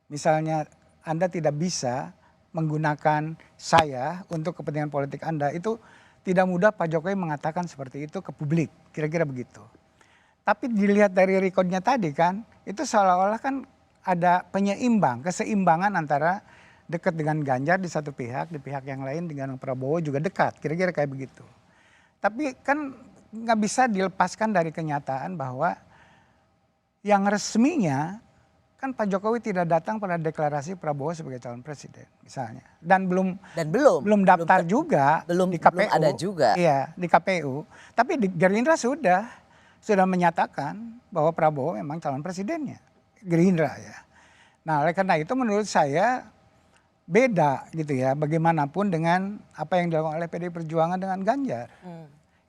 misalnya Anda tidak bisa menggunakan saya untuk kepentingan politik Anda, itu tidak mudah Pak Jokowi mengatakan seperti itu ke publik, kira-kira begitu. Tapi dilihat dari rekodnya tadi kan, itu seolah-olah kan ada keseimbangan antara dekat dengan Ganjar di satu pihak, di pihak yang lain dengan Prabowo juga dekat, kira-kira kayak begitu. Tapi kan nggak bisa dilepaskan dari kenyataan bahwa yang resminya kan Pak Jokowi tidak datang pada deklarasi Prabowo sebagai calon presiden misalnya, dan belum daftar juga di KPU. Belum ada juga. Iya, di KPU. Tapi di Gerindra sudah menyatakan bahwa Prabowo memang calon presidennya, Gerindra ya. Nah, oleh karena itu menurut saya beda gitu ya, bagaimanapun dengan apa yang dilakukan oleh PDI Perjuangan dengan Ganjar.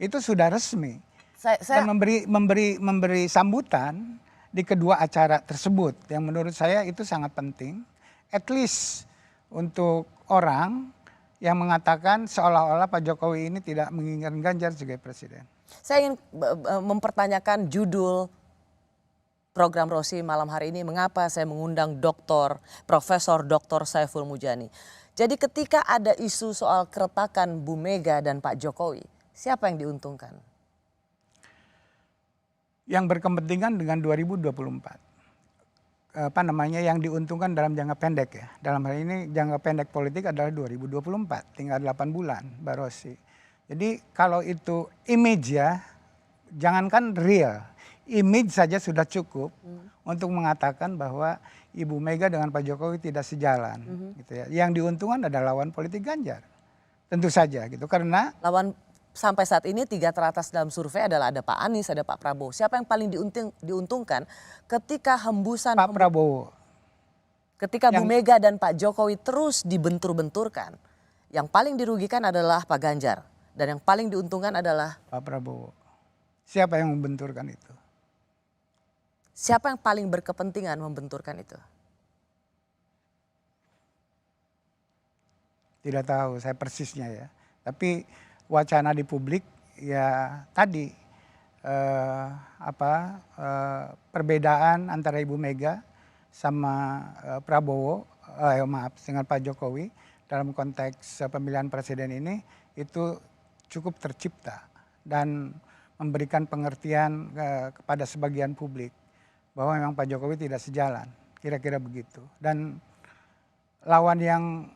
Itu sudah resmi. Dan memberi sambutan di kedua acara tersebut yang menurut saya itu sangat penting, at least untuk orang yang mengatakan seolah-olah Pak Jokowi ini tidak menginginkan Ganjar sebagai presiden. Saya ingin mempertanyakan judul program Rosi malam hari ini, mengapa saya mengundang Profesor Dr. Saiful Mujani. Jadi ketika ada isu soal keretakan Bu Mega dan Pak Jokowi, siapa yang diuntungkan? Yang berkepentingan dengan 2024. Yang diuntungkan dalam jangka pendek ya. Dalam hal ini jangka pendek politik adalah 2024, tinggal 8 bulan Mbak Rosi. Jadi kalau itu image ya, jangankan real, image saja sudah cukup untuk mengatakan bahwa Ibu Mega dengan Pak Jokowi tidak sejalan. Gitu ya. Yang diuntungkan adalah lawan politik Ganjar, tentu saja gitu. Karena lawan sampai saat ini 3 teratas dalam survei adalah ada Pak Anies, ada Pak Prabowo. Siapa yang paling diuntungkan ketika hembusan Pak Prabowo? Ketika Bu Mega dan Pak Jokowi terus dibentur-benturkan, yang paling dirugikan adalah Pak Ganjar. Dan yang paling diuntungkan adalah Pak Prabowo. Siapa yang membenturkan itu? Siapa yang paling berkepentingan membenturkan itu? Tidak tahu saya persisnya ya. Tapi wacana di publik ya tadi perbedaan antara Ibu Mega sama Prabowo, dengan Pak Jokowi dalam konteks pemilihan presiden ini itu cukup tercipta dan memberikan pengertian kepada sebagian publik bahwa memang Pak Jokowi tidak sejalan, kira-kira begitu. Dan lawan yang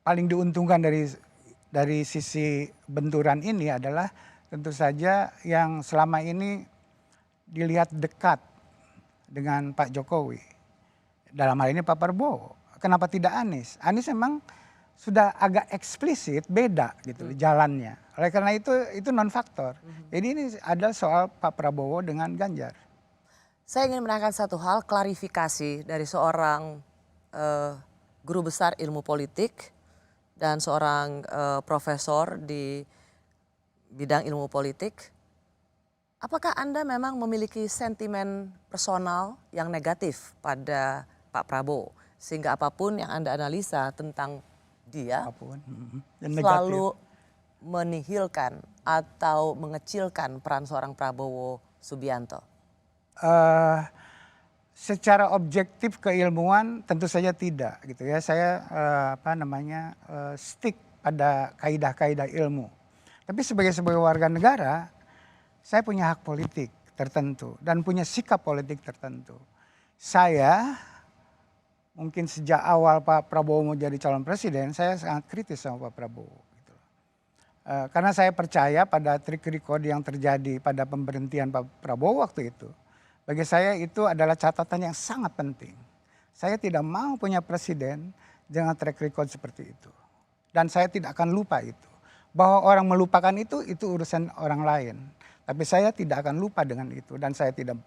paling diuntungkan dari sisi benturan ini adalah tentu saja yang selama ini dilihat dekat dengan Pak Jokowi. Dalam hal ini Pak Prabowo. Kenapa tidak Anies? Anies memang sudah agak eksplisit beda gitu jalannya. Oleh karena itu non faktor. Jadi ini adalah soal Pak Prabowo dengan Ganjar. Saya ingin menanyakan satu hal, klarifikasi dari seorang guru besar ilmu politik dan seorang profesor di bidang ilmu politik. Apakah Anda memang memiliki sentimen personal yang negatif pada Pak Prabowo? Sehingga apapun yang Anda analisa tentang dia selalu menihilkan atau mengecilkan peran seorang Prabowo Subianto? Secara objektif keilmuan tentu saja tidak gitu ya. Saya stick pada kaidah-kaidah ilmu. Tapi sebagai warga negara, saya punya hak politik tertentu dan punya sikap politik tertentu. saya mungkin sejak awal Pak Prabowo mau jadi calon presiden, saya sangat kritis sama Pak Prabowo. Gitu. Karena saya percaya pada trik record yang terjadi pada pemberhentian Pak Prabowo waktu itu. Bagi saya itu adalah catatan yang sangat penting. Saya tidak mau punya presiden dengan track record seperti itu. Dan saya tidak akan lupa itu. Bahwa orang melupakan itu urusan orang lain. Tapi saya tidak akan lupa dengan itu. Dan saya tidak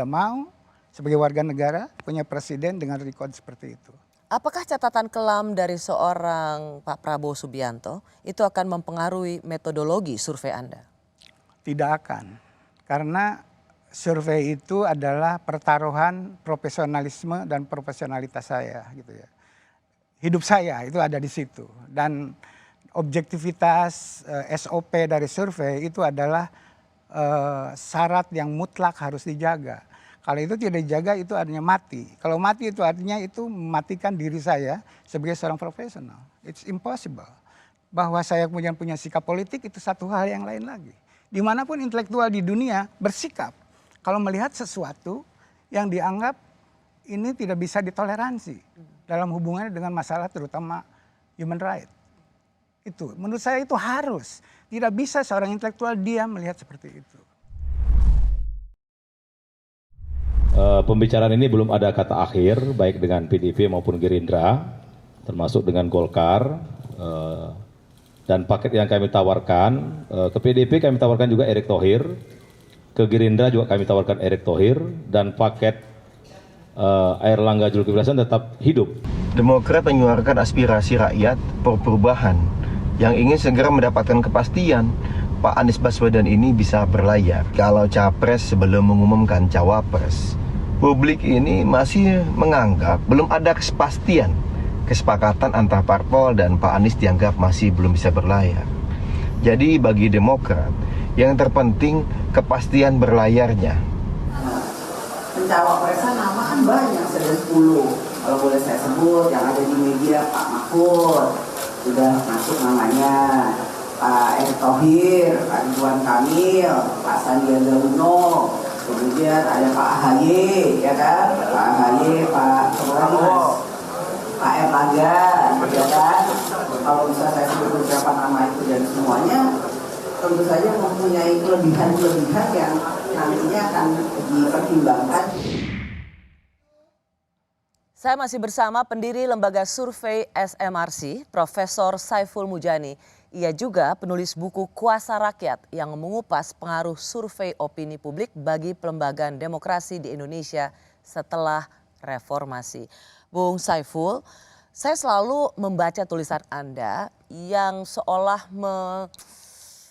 mau sebagai warga negara punya presiden dengan record seperti itu. Apakah catatan kelam dari seorang Pak Prabowo Subianto itu akan mempengaruhi metodologi survei Anda? Tidak akan. Karena survei itu adalah pertaruhan profesionalisme dan profesionalitas saya gitu ya. Hidup saya itu ada di situ dan objektivitas SOP dari survei itu adalah syarat yang mutlak harus dijaga. Kalau itu tidak dijaga itu artinya mati. Kalau mati itu artinya itu mematikan diri saya sebagai seorang profesional. It's impossible. Bahwa saya kemudian punya sikap politik itu satu hal yang lain lagi. Dimanapun intelektual di dunia bersikap. Kalau melihat sesuatu yang dianggap ini tidak bisa ditoleransi dalam hubungannya dengan masalah terutama human right. Itu menurut saya itu harus. Tidak bisa seorang intelektual diam melihat seperti itu. Pembicaraan ini belum ada kata akhir baik dengan PDIP maupun Gerindra termasuk dengan Golkar dan paket yang kami tawarkan ke PDIP kami tawarkan juga Erick Thohir. Ke Gerindra juga kami tawarkan Erick Thohir dan paket Airlangga Zulkifli Hasan tetap hidup. Demokrat menyuarakan aspirasi rakyat perubahan yang ingin segera mendapatkan kepastian Pak Anies Baswedan ini bisa berlayar. Kalau capres sebelum mengumumkan cawapres, publik ini masih menganggap belum ada kepastian. Kesepakatan antara parpol dan Pak Anies dianggap masih belum bisa berlayar. Jadi bagi Demokrat, yang terpenting kepastian berlayarnya. Pencawapresan nama kan banyak, sudah 10. Kalau boleh saya sebut, yang ada di media Pak Mahfud, sudah masuk namanya. Pak Erick Thohir, Pak Ridwan Kamil, Pak Sandiaga Uno, kemudian ada Pak AHY, ya kan? Pak AHY, Pak Prabowo, Pak Erlangga, ya kan? Kalau bisa saya sebut beberapa nama itu dan semuanya tentu saja mempunyai kelebihan-kelebihan yang nantinya akan dipertimbangkan. Saya masih bersama pendiri lembaga survei SMRC, Profesor Saiful Mujani. Ia juga penulis buku Kuasa Rakyat yang mengupas pengaruh survei opini publik bagi pelembagaan demokrasi di Indonesia setelah reformasi. Bung Saiful, saya selalu membaca tulisan Anda yang seolah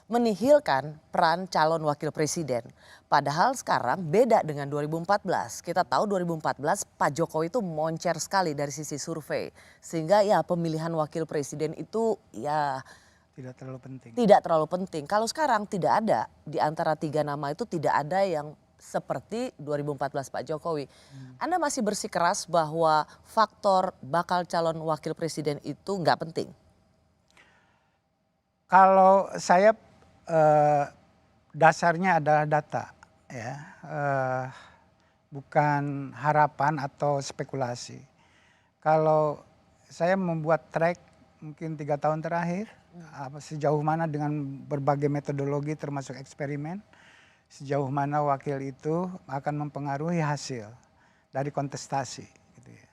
menihilkan peran calon wakil presiden. Padahal sekarang beda dengan 2014. Kita tahu 2014 Pak Jokowi itu moncer sekali dari sisi survei. Sehingga ya pemilihan wakil presiden itu ya tidak terlalu penting. Tidak terlalu penting. Kalau sekarang tidak ada di antara 3 nama itu tidak ada yang seperti 2014 Pak Jokowi. Anda masih bersikeras bahwa faktor bakal calon wakil presiden itu nggak penting? Kalau saya dasarnya adalah data, ya, bukan harapan atau spekulasi. Kalau saya membuat track mungkin 3 tahun terakhir, sejauh mana dengan berbagai metodologi termasuk eksperimen, sejauh mana wakil itu akan mempengaruhi hasil dari kontestasi. Gitu ya.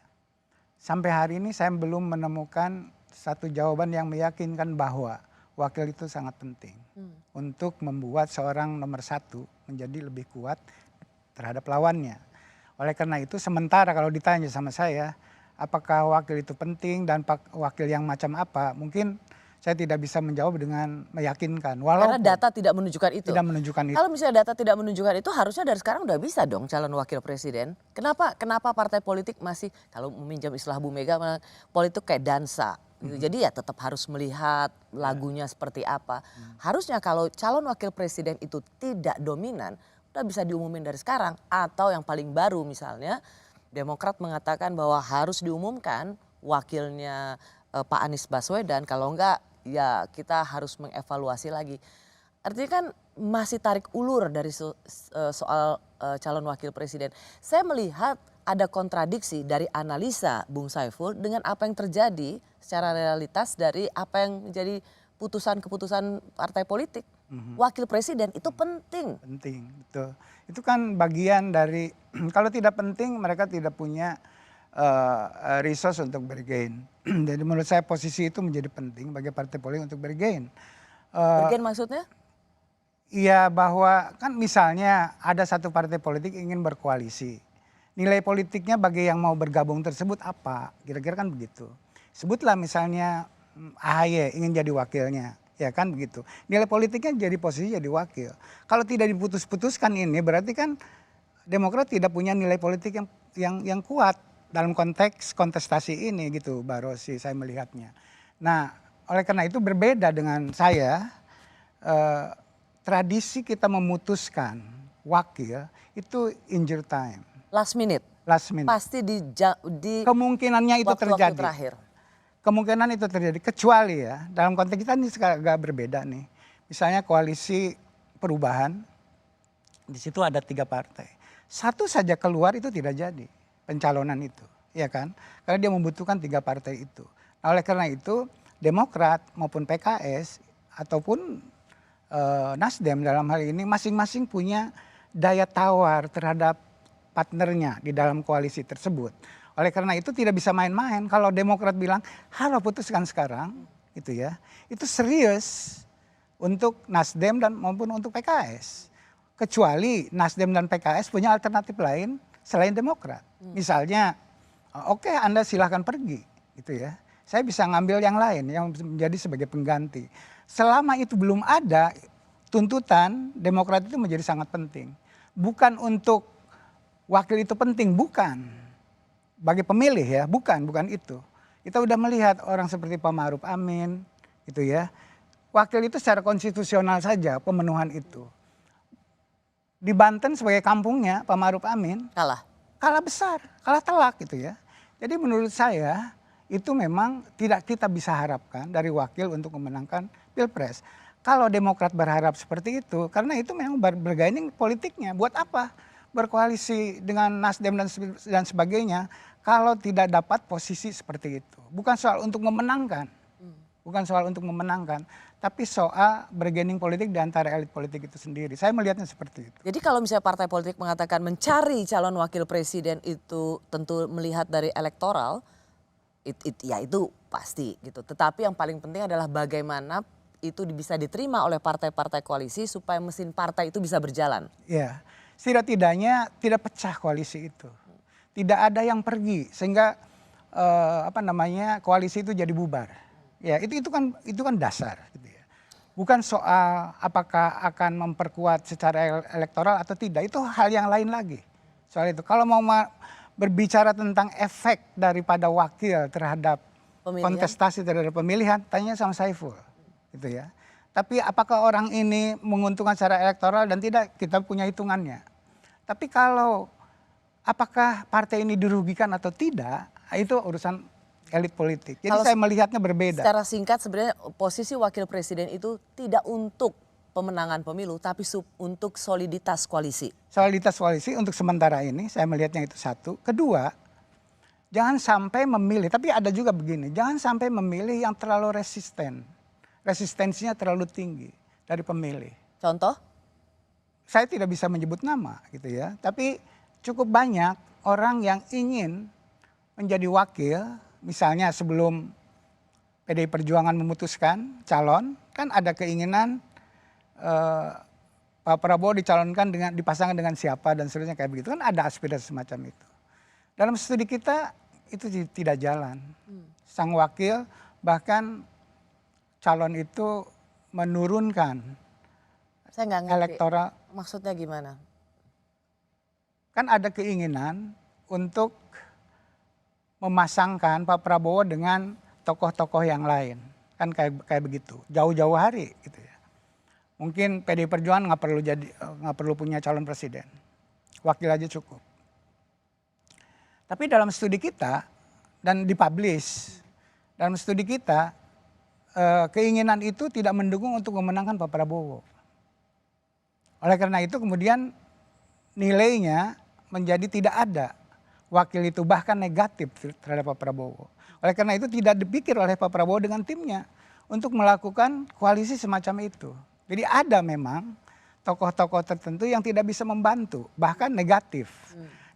Sampai hari ini saya belum menemukan satu jawaban yang meyakinkan bahwa wakil itu sangat penting untuk membuat seorang nomor 1 menjadi lebih kuat terhadap lawannya. Oleh karena itu sementara kalau ditanya sama saya, apakah wakil itu penting dan wakil yang macam apa, mungkin saya tidak bisa menjawab dengan meyakinkan. Karena data tidak menunjukkan itu. Tidak menunjukkan itu. Kalau misalnya data tidak menunjukkan itu, harusnya dari sekarang udah bisa dong calon wakil presiden. Kenapa partai politik masih, kalau meminjam istilah Bu Mega, politik kayak dansa. Gitu. Jadi ya tetap harus melihat lagunya seperti apa. Harusnya kalau calon wakil presiden itu tidak dominan, udah bisa diumumin dari sekarang. Atau yang paling baru misalnya, Demokrat mengatakan bahwa harus diumumkan wakilnya Pak Anies Baswedan, kalau enggak ya kita harus mengevaluasi lagi. Artinya kan masih tarik ulur dari soal calon wakil presiden. Saya melihat ada kontradiksi dari analisa Bung Saiful dengan apa yang terjadi secara realitas dari apa yang menjadi keputusan partai politik. Wakil presiden itu penting. Penting, betul. Itu kan bagian dari, kalau tidak penting mereka tidak punya resource untuk bergain. Jadi menurut saya posisi itu menjadi penting bagi partai politik untuk bergain. Bergain maksudnya? Iya, bahwa kan misalnya ada satu partai politik ingin berkoalisi. Nilai politiknya bagi yang mau bergabung tersebut apa? Kira-kira kan begitu. Sebutlah misalnya AHY ingin jadi wakilnya. Ya kan begitu. Nilai politiknya jadi posisi jadi wakil. Kalau tidak diputus-putuskan ini berarti kan Demokrat tidak punya nilai politik yang kuat dalam konteks kontestasi ini gitu, Mbak Rosy, saya melihatnya. Nah, oleh karena itu berbeda dengan saya, tradisi kita memutuskan wakil itu injure time. Last minute. Last minute. Pasti di kemungkinannya itu waktu-waktu terjadi. terakhir. Kemungkinan itu terjadi, kecuali ya dalam konteks kita ini agak berbeda nih. Misalnya koalisi perubahan, di situ ada 3 partai. Satu saja keluar itu tidak jadi pencalonan itu, ya kan? Karena dia membutuhkan 3 partai itu. Nah, oleh karena itu Demokrat maupun PKS ataupun Nasdem dalam hal ini masing-masing punya daya tawar terhadap partnernya di dalam koalisi tersebut. Oleh karena itu tidak bisa main-main. Kalau Demokrat bilang, halo putuskan sekarang, gitu ya, itu serius untuk Nasdem dan maupun untuk PKS. Kecuali Nasdem dan PKS punya alternatif lain selain Demokrat. Misalnya, oke, Anda silahkan pergi, gitu ya. Saya bisa ngambil yang lain yang menjadi sebagai pengganti. Selama itu belum ada, tuntutan Demokrat itu menjadi sangat penting. Bukan untuk wakil itu penting, bukan. Bagi pemilih ya, bukan itu. Kita udah melihat orang seperti Pak Ma'ruf Amin, gitu ya. Wakil itu secara konstitusional saja pemenuhan itu. Di Banten sebagai kampungnya Pak Ma'ruf Amin kalah besar, kalah telak gitu ya. Jadi menurut saya itu memang tidak kita bisa harapkan dari wakil untuk memenangkan Pilpres. Kalau Demokrat berharap seperti itu, karena itu memang bergaining politiknya. Buat apa berkoalisi dengan Nasdem dan sebagainya kalau tidak dapat posisi seperti itu? Bukan soal untuk memenangkan, tapi soal bergaining politik di antara elit politik itu sendiri. Saya melihatnya seperti itu. Jadi kalau misalnya partai politik mengatakan mencari calon wakil presiden itu tentu melihat dari elektoral, ya itu pasti gitu. Tetapi yang paling penting adalah bagaimana itu bisa diterima oleh partai-partai koalisi supaya mesin partai itu bisa berjalan. Ya, setidak-tidaknya tidak pecah koalisi itu. Tidak ada yang pergi sehingga koalisi itu jadi bubar. Ya, itu kan dasar gitu ya. Bukan soal apakah akan memperkuat secara elektoral atau tidak, itu hal yang lain lagi. Soal itu kalau mau berbicara tentang efek daripada wakil terhadap kontestasi terhadap pemilihan, tanya sama Saiful gitu ya. Tapi apakah orang ini menguntungkan secara elektoral dan tidak, kita punya hitungannya. Tapi kalau apakah partai ini dirugikan atau tidak, itu urusan elit politik. Jadi saya melihatnya berbeda. Secara singkat sebenarnya posisi wakil presiden itu tidak untuk pemenangan pemilu, tapi untuk soliditas koalisi. Soliditas koalisi untuk sementara ini saya melihatnya itu satu. Kedua, jangan sampai memilih, tapi ada juga begini, jangan sampai memilih yang terlalu resisten. Resistensinya terlalu tinggi dari pemilih. Contoh? Saya tidak bisa menyebut nama gitu ya, tapi cukup banyak orang yang ingin menjadi wakil, misalnya sebelum PDI Perjuangan memutuskan calon, kan ada keinginan Pak Prabowo dipasangkan dengan siapa dan seterusnya kayak begitu, kan ada aspirasi semacam itu. Dalam studi kita itu tidak jalan. Sang wakil bahkan calon itu menurunkan elektoral. Maksudnya gimana? Kan ada keinginan untuk memasangkan Pak Prabowo dengan tokoh-tokoh yang lain, kan kayak begitu, jauh-jauh hari gitu ya. Mungkin PDI Perjuangan nggak perlu punya calon presiden, wakil aja cukup. Tapi dalam studi kita dan dipublish, dalam studi kita keinginan itu tidak mendukung untuk memenangkan Pak Prabowo. Oleh karena itu kemudian nilainya menjadi tidak ada. Wakil itu bahkan negatif terhadap Pak Prabowo. Oleh karena itu tidak dipikir oleh Pak Prabowo dengan timnya untuk melakukan koalisi semacam itu. Jadi ada memang tokoh-tokoh tertentu yang tidak bisa membantu, bahkan negatif.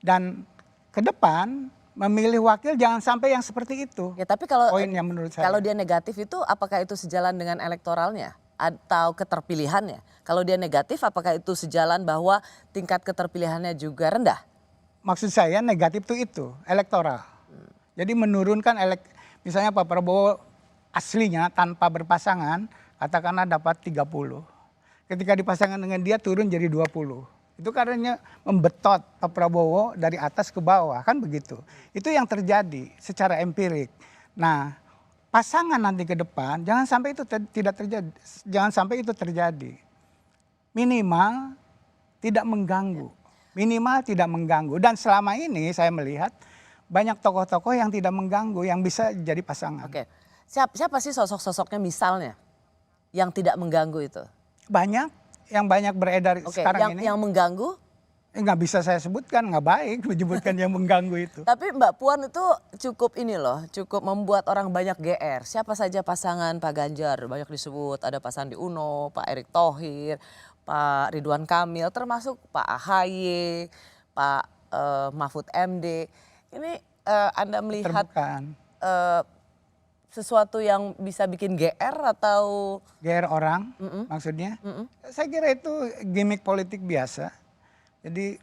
Dan ke depan memilih wakil jangan sampai yang seperti itu. Ya, tapi kalau poin yang menurut saya. Kalau dia negatif itu apakah itu sejalan dengan elektoralnya atau keterpilihannya? Kalau dia negatif apakah itu sejalan bahwa tingkat keterpilihannya juga rendah? Maksud saya negatif itu elektoral. Jadi menurunkan misalnya Pak Prabowo aslinya tanpa berpasangan katakanlah dapat 30. Ketika dipasangkan dengan dia turun jadi 20. Itu karena membetot Pak Prabowo dari atas ke bawah, kan begitu. Itu yang terjadi secara empirik. Nah, pasangan nanti ke depan jangan sampai itu tidak terjadi. Jangan sampai itu terjadi. Minimal tidak mengganggu. Minimal tidak mengganggu. Dan selama ini saya melihat banyak tokoh-tokoh yang tidak mengganggu yang bisa jadi pasangan. Oke. Siapa sih sosok-sosoknya misalnya yang tidak mengganggu itu? Banyak yang banyak beredar sekarang ini. Yang mengganggu? Nggak bisa saya sebutkan, nggak baik menyebutkan yang mengganggu itu. Tapi Mbak Puan itu cukup cukup membuat orang banyak GR. Siapa saja pasangan Pak Ganjar banyak disebut, ada Pak Sandi Uno, Pak Erick Thohir, Pak Ridwan Kamil, termasuk Pak AHY, Pak Mahfud MD. Ini Anda melihat sesuatu yang bisa bikin GR atau GR orang maksudnya? Saya kira itu gimmick politik biasa. Jadi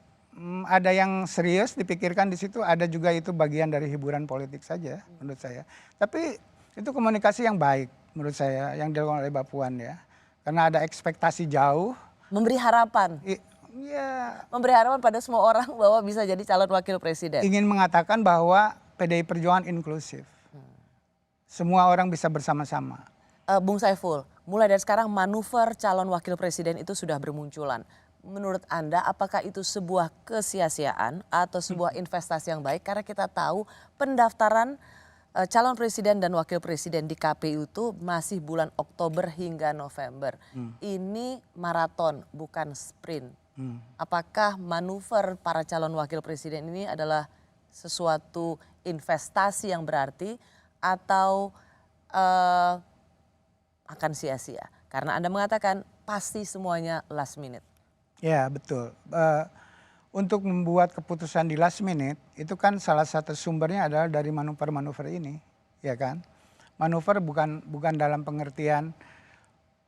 ada yang serius dipikirkan di situ, ada juga itu bagian dari hiburan politik saja menurut saya. Tapi itu komunikasi yang baik menurut saya yang dilakukan oleh Mbak Puan ya. Karena ada ekspektasi jauh. Memberi harapan. Iya. Memberi harapan pada semua orang bahwa bisa jadi calon wakil presiden. Ingin mengatakan bahwa PDI Perjuangan inklusif. Semua orang bisa bersama-sama. Bung Saiful, mulai dari sekarang manuver calon wakil presiden itu sudah bermunculan. Menurut Anda apakah itu sebuah kesia-siaan atau sebuah investasi yang baik? Karena kita tahu pendaftaran calon presiden dan wakil presiden di KPU itu masih bulan Oktober hingga November. Ini maraton bukan sprint. Apakah manuver para calon wakil presiden ini adalah sesuatu investasi yang berarti atau akan sia-sia? Karena Anda mengatakan pasti semuanya last minute. Ya betul. Untuk membuat keputusan di last minute itu kan salah satu sumbernya adalah dari manuver-manuver ini, ya kan? Manuver bukan dalam pengertian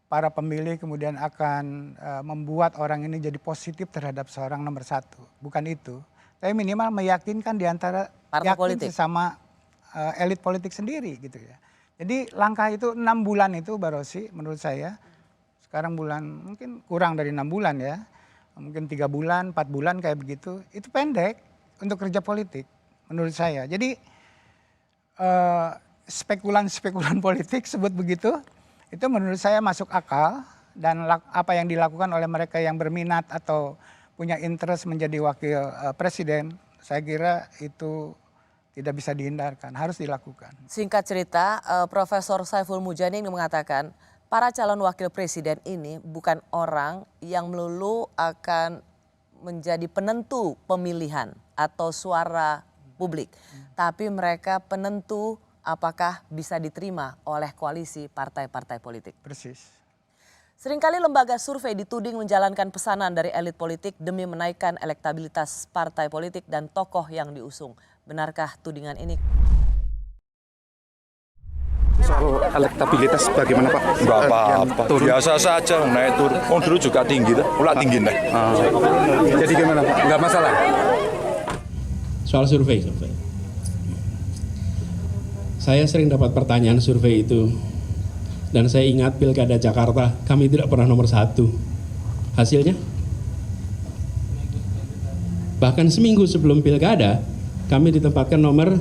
para pemilih kemudian akan membuat orang ini jadi positif terhadap seorang nomor satu, bukan itu. Tapi minimal meyakinkan di antara sesama elit politik sendiri gitu ya. Jadi langkah itu 6 bulan itu Mbak Rosy menurut saya. Sekarang mungkin kurang dari 6 bulan ya. Mungkin 3 bulan, 4 bulan kayak begitu. Itu pendek untuk kerja politik menurut saya. Jadi spekulan-spekulan politik sebut begitu. Itu menurut saya masuk akal. Dan apa yang dilakukan oleh mereka yang berminat atau punya interest menjadi wakil presiden. Saya kira itu tidak bisa dihindarkan, harus dilakukan. Singkat cerita, Profesor Saiful Mujani mengatakan para calon wakil presiden ini bukan orang yang melulu akan menjadi penentu pemilihan atau suara publik. Tapi mereka penentu apakah bisa diterima oleh koalisi partai-partai politik. Persis. Seringkali lembaga survei dituding menjalankan pesanan dari elit politik demi menaikkan elektabilitas partai politik dan tokoh yang diusung. Benarkah tudingan ini? Soal elektabilitas bagaimana Pak? Enggak apa-apa, biasa saja naik turun. Oh dulu juga tinggi, pula tinggi deh. Jadi gimana Pak? Enggak masalah? Soal survei. Saya sering dapat pertanyaan survei itu. Dan saya ingat Pilkada Jakarta, kami tidak pernah nomor 1. Hasilnya? Bahkan seminggu sebelum Pilkada, kami ditempatkan nomor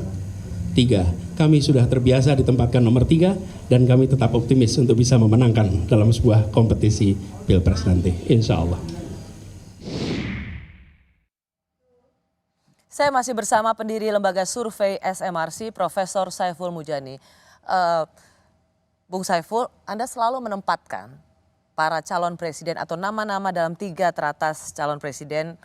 3. Kami sudah terbiasa ditempatkan nomor 3 dan kami tetap optimis untuk bisa memenangkan dalam sebuah kompetisi Pilpres nanti, insya Allah. Saya masih bersama pendiri lembaga survei SMRC, Profesor Saiful Mujani. Bung Saiful, Anda selalu menempatkan para calon presiden atau nama-nama dalam 3 teratas calon presiden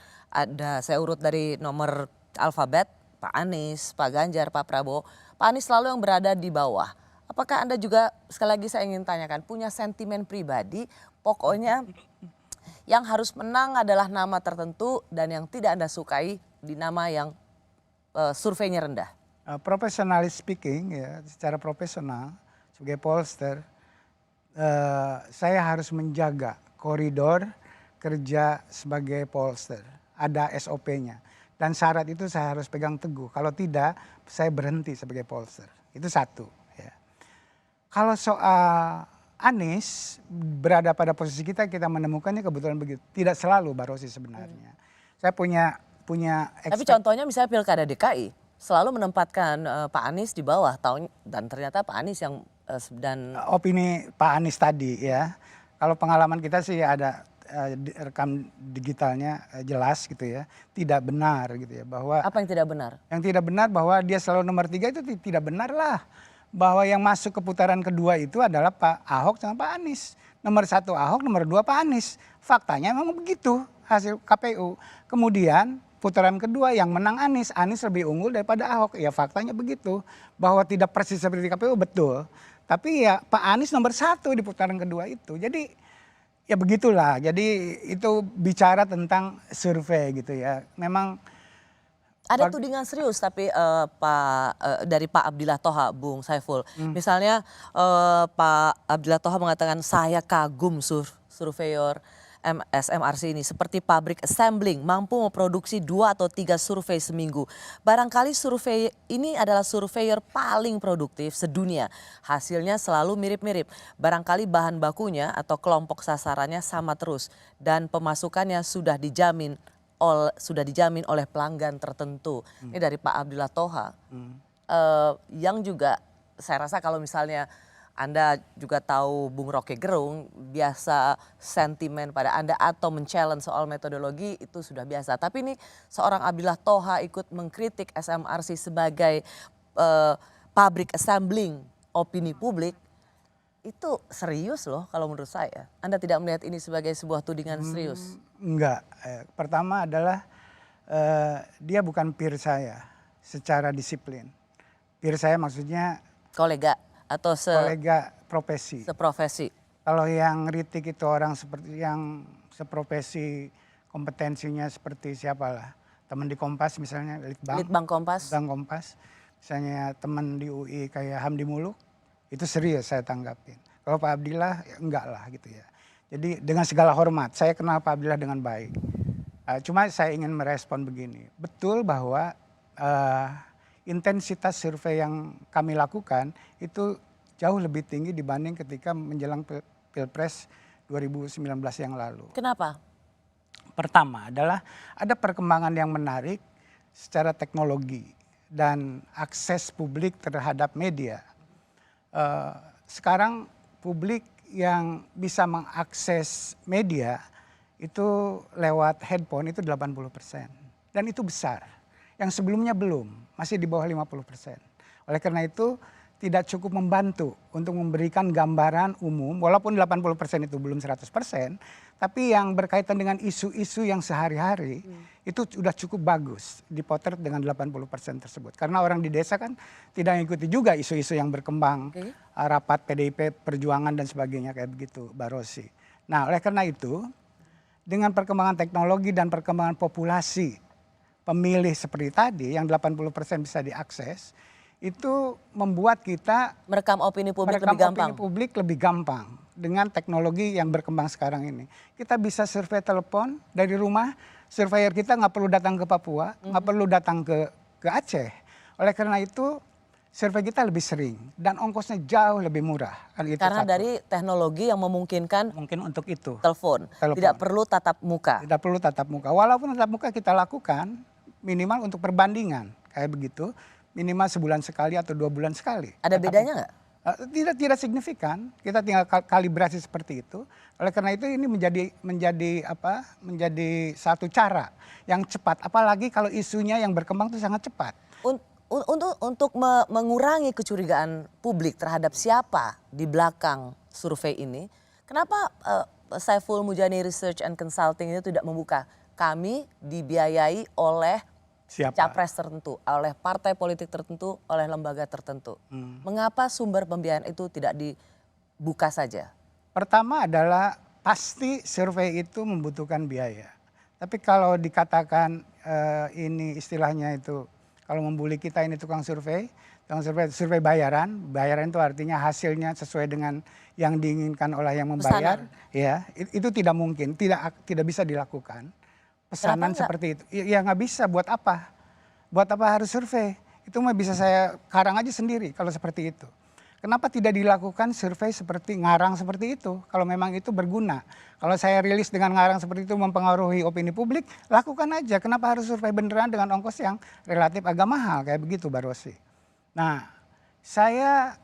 saya urut dari nomor alfabet, Pak Anies, Pak Ganjar, Pak Prabowo. Pak Anies selalu yang berada di bawah. Apakah Anda juga, sekali lagi saya ingin tanyakan, punya sentimen pribadi, pokoknya yang harus menang adalah nama tertentu dan yang tidak Anda sukai di nama yang surveinya rendah? Professionally speaking, ya, secara profesional sebagai pollster, saya harus menjaga koridor kerja sebagai pollster. Ada SOP-nya. Dan syarat itu saya harus pegang teguh. Kalau tidak, saya berhenti sebagai pollster. Itu satu. Ya. Kalau soal Anies berada pada posisi kita menemukannya kebetulan begitu. Tidak selalu Mbak Rosi sebenarnya. Saya punya Tapi contohnya misalnya Pilkada DKI selalu menempatkan Pak Anies di bawah dan ternyata Pak Anies yang dan opini Pak Anies tadi ya. Kalau pengalaman kita sih ada rekam digitalnya jelas gitu ya, tidak benar gitu ya, bahwa apa yang tidak benar? Yang tidak benar bahwa dia selalu nomor 3 itu tidak benar lah, bahwa yang masuk ke putaran kedua itu adalah Pak Ahok sama Pak Anies, nomor 1 Ahok, nomor 2 Pak Anies. Faktanya memang begitu hasil KPU. Kemudian putaran kedua yang menang Anies lebih unggul daripada Ahok, ya faktanya begitu, bahwa tidak persis seperti KPU betul, tapi ya Pak Anies nomor 1 di putaran kedua itu. Jadi ya begitulah, jadi itu bicara tentang survei gitu ya. Memang ada tudingan serius tapi dari Pak Abdillah Thoha, Bung Saiful. Misalnya Pak Abdillah Thoha mengatakan saya kagum surveyor SMRC ini seperti pabrik assembling, mampu memproduksi 2 atau 3 survei seminggu. Barangkali survei ini adalah surveyor paling produktif sedunia. Hasilnya selalu mirip-mirip. Barangkali bahan bakunya atau kelompok sasarannya sama terus dan pemasukannya sudah dijamin oleh pelanggan tertentu. Ini dari Pak Abdillah Thoha. Yang juga saya rasa kalau misalnya Anda juga tahu Bung Rocky Gerung, biasa sentimen pada Anda atau men-challenge soal metodologi itu sudah biasa. Tapi ini seorang Abdillah Thoha ikut mengkritik SMRC sebagai pabrik assembling opini publik. Itu serius loh kalau menurut saya. Anda tidak melihat ini sebagai sebuah tudingan serius? Enggak. Pertama adalah dia bukan peer saya secara disiplin. Peer saya maksudnya kolega atau kolega profesi. Seprofesi. Kalau yang kritik itu orang seperti yang seprofesi, kompetensinya seperti siapalah. Teman di Kompas misalnya, Litbang Kompas. Litbang Kompas. Misalnya teman di UI kayak Hamdi Muluk, itu serius saya tanggapin. Kalau Pak Abdillah ya enggak lah gitu ya. Jadi dengan segala hormat, saya kenal Pak Abdillah dengan baik. Cuma saya ingin merespon begini. Betul bahwa intensitas survei yang kami lakukan itu jauh lebih tinggi dibanding ketika menjelang Pilpres 2019 yang lalu. Kenapa? Pertama adalah ada perkembangan yang menarik secara teknologi dan akses publik terhadap media. Sekarang publik yang bisa mengakses media itu lewat handphone itu 80%. Dan itu besar. Yang sebelumnya belum, masih di bawah 50%. Oleh karena itu tidak cukup membantu untuk memberikan gambaran umum, walaupun 80% itu belum 100%, tapi yang berkaitan dengan isu-isu yang sehari-hari itu sudah cukup bagus dipotret dengan 80% tersebut. Karena orang di desa kan tidak mengikuti juga isu-isu yang berkembang, rapat PDIP, Perjuangan dan sebagainya kayak begitu, Mbak Rosi. Nah oleh karena itu dengan perkembangan teknologi dan perkembangan populasi pemilih seperti tadi yang 80% bisa diakses, itu membuat kita merekam opini publik lebih gampang dengan teknologi yang berkembang sekarang ini. Kita bisa survei telepon dari rumah, surveyor kita nggak perlu datang ke Papua, nggak perlu datang ke Aceh. Oleh karena itu survei kita lebih sering dan ongkosnya jauh lebih murah. Kan itu karena satu. Dari teknologi yang memungkinkan mungkin untuk itu. Telepon. Tidak perlu tatap muka. Tidak perlu tatap muka. Walaupun tatap muka kita lakukan minimal untuk perbandingan kayak begitu, minimal sebulan sekali atau 2 bulan sekali. Ada bedanya nggak? Tidak signifikan. Kita tinggal kalibrasi seperti itu. Oleh karena itu ini menjadi satu cara yang cepat. Apalagi kalau isunya yang berkembang itu sangat cepat. Untuk mengurangi kecurigaan publik terhadap siapa di belakang survei ini, kenapa Saiful Mujani Research and Consulting itu tidak membuka kami dibiayai oleh Siapa? capres tertentu, oleh partai politik tertentu, oleh lembaga tertentu. Mengapa sumber pembiayaan itu tidak dibuka saja? Pertama adalah pasti survei itu membutuhkan biaya. Tapi kalau dikatakan ini istilahnya itu, kalau membuli kita ini tukang survei survei bayaran itu artinya hasilnya sesuai dengan yang diinginkan oleh yang membayar. Pesanan. Ya, itu tidak mungkin, tidak bisa dilakukan. Pesanan seperti itu, ya nggak bisa. Buat apa? Buat apa harus survei? Itu mah bisa saya karang aja sendiri kalau seperti itu. Kenapa tidak dilakukan survei seperti ngarang seperti itu? Kalau memang itu berguna. Kalau saya rilis dengan ngarang seperti itu mempengaruhi opini publik, lakukan aja. Kenapa harus survei beneran dengan ongkos yang relatif agak mahal kayak begitu, Mbak Rosy? Nah, saya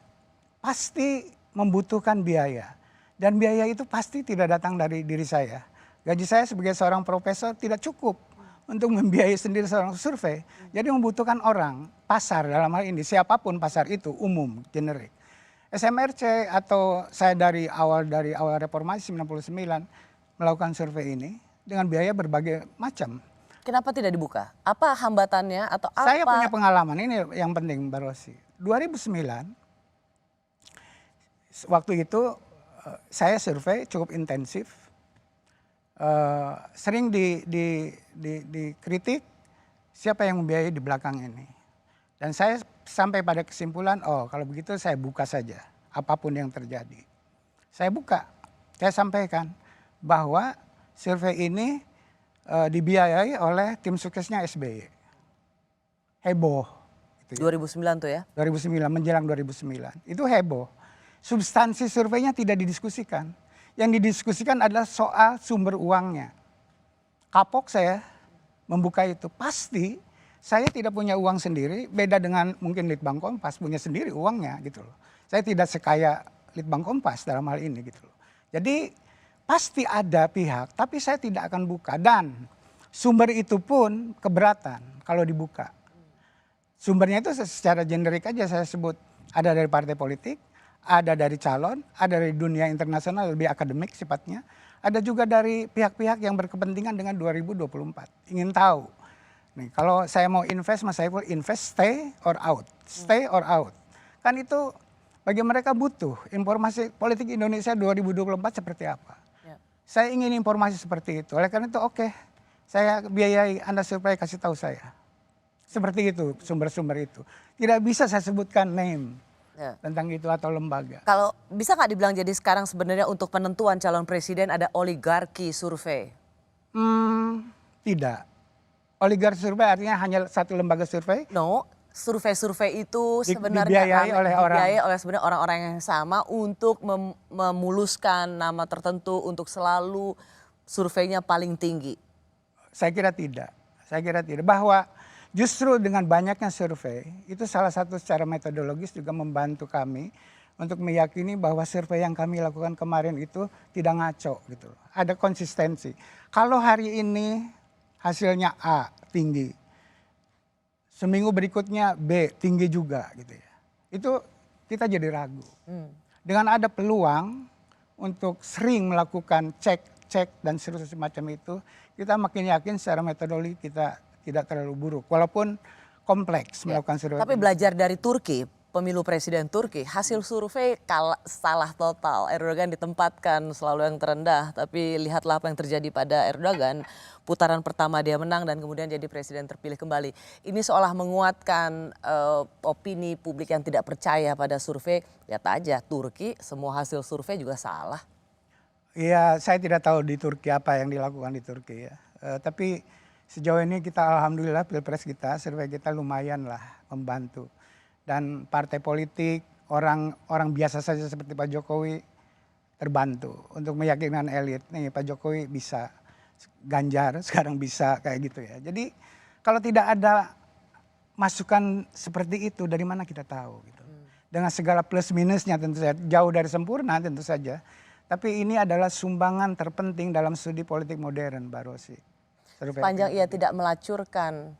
pasti membutuhkan biaya. Dan biaya itu pasti tidak datang dari diri saya. Gaji saya sebagai seorang profesor tidak cukup untuk membiayai sendiri seorang survei. Jadi membutuhkan orang, pasar dalam hal ini, siapapun pasar itu, umum, generik. SMRC atau saya dari awal reformasi 99 melakukan survei ini dengan biaya berbagai macam. Kenapa tidak dibuka? Apa hambatannya atau apa? Saya punya pengalaman, ini yang penting Mbak Rosy. 2009, waktu itu saya survei cukup intensif. Sering dikritik siapa yang membiayai di belakang ini. Dan saya sampai pada kesimpulan, oh kalau begitu saya buka saja apapun yang terjadi. Saya buka, saya sampaikan bahwa survei ini dibiayai oleh tim suksesnya SBY. Heboh. Gitu ya. 2009 tuh ya? 2009, menjelang 2009. Itu heboh. Substansi surveinya tidak didiskusikan. Yang didiskusikan adalah soal sumber uangnya. Kapok saya membuka itu. Pasti saya tidak punya uang sendiri, beda dengan mungkin Litbang Kompas punya sendiri uangnya gitu loh. Saya tidak sekaya Litbang Kompas dalam hal ini gitu loh. Jadi pasti ada pihak, tapi saya tidak akan buka. Dan sumber itu pun keberatan kalau dibuka. Sumbernya itu secara generik aja saya sebut. Ada dari partai politik, ada dari calon, ada dari dunia internasional lebih akademik sifatnya. Ada juga dari pihak-pihak yang berkepentingan dengan 2024. Ingin tahu. Nih, kalau saya mau invest, Mas Saiful invest stay or out. Stay or out. Kan itu bagi mereka butuh informasi politik Indonesia 2024 seperti apa. Ya. Saya ingin informasi seperti itu. Oleh karena itu oke, saya biayai Anda survei kasih tahu saya. Seperti itu sumber-sumber itu. Tidak bisa saya sebutkan name. Ya. Tentang itu atau lembaga. Kalau bisa nggak dibilang jadi sekarang sebenarnya untuk penentuan calon presiden ada oligarki survei? Tidak. Oligarki survei artinya hanya satu lembaga survei? No, survei-survei itu sebenarnya dibiayai oleh sebenarnya orang-orang yang sama untuk memuluskan nama tertentu untuk selalu surveinya paling tinggi. Saya kira tidak. Saya kira tidak. Bahwa justru dengan banyaknya survei, itu salah satu secara metodologis juga membantu kami untuk meyakini bahwa survei yang kami lakukan kemarin itu tidak ngaco gitu. Ada konsistensi. Kalau hari ini hasilnya A tinggi, seminggu berikutnya B tinggi juga gitu ya. Itu kita jadi ragu. Dengan ada peluang untuk sering melakukan cek dan seterusnya semacam itu, kita makin yakin secara metodologi kita tidak terlalu buruk, walaupun kompleks melakukan survei. Tapi belajar dari Turki, pemilu presiden Turki, hasil survei salah total. Erdogan ditempatkan selalu yang terendah, tapi lihatlah apa yang terjadi pada Erdogan. Putaran pertama dia menang dan kemudian jadi presiden terpilih kembali. Ini seolah menguatkan opini publik yang tidak percaya pada survei. Lihat aja Turki, semua hasil survei juga salah. Iya, saya tidak tahu di Turki apa yang dilakukan di Turki ya. Tapi sejauh ini kita alhamdulillah pilpres kita, survei kita lumayan lah membantu. Dan partai politik, orang biasa saja seperti Pak Jokowi terbantu untuk meyakinkan elit. Nih Pak Jokowi bisa, Ganjar sekarang bisa kayak gitu ya. Jadi kalau tidak ada masukan seperti itu dari mana kita tahu gitu. Dengan segala plus minusnya tentu saja, jauh dari sempurna tentu saja. Tapi ini adalah sumbangan terpenting dalam studi politik modern Mbak Rosy. Sepanjang ia tidak melacurkan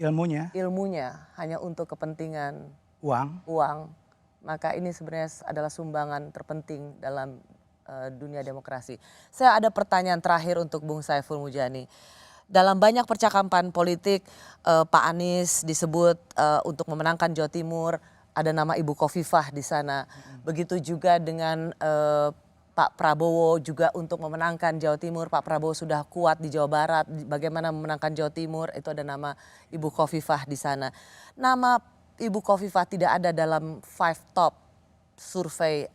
ilmunya hanya untuk kepentingan uang, maka ini sebenarnya adalah sumbangan terpenting dalam dunia demokrasi. Saya ada pertanyaan terakhir untuk Bung Saiful Mujani. Dalam banyak percakapan politik, Pak Anies disebut untuk memenangkan Jawa Timur, ada nama Ibu Khofifah di sana. Begitu juga dengan Pak Prabowo juga untuk memenangkan Jawa Timur. Pak Prabowo sudah kuat di Jawa Barat. Bagaimana memenangkan Jawa Timur, itu ada nama Ibu Khofifah di sana. Nama Ibu Khofifah tidak ada dalam 5 top survei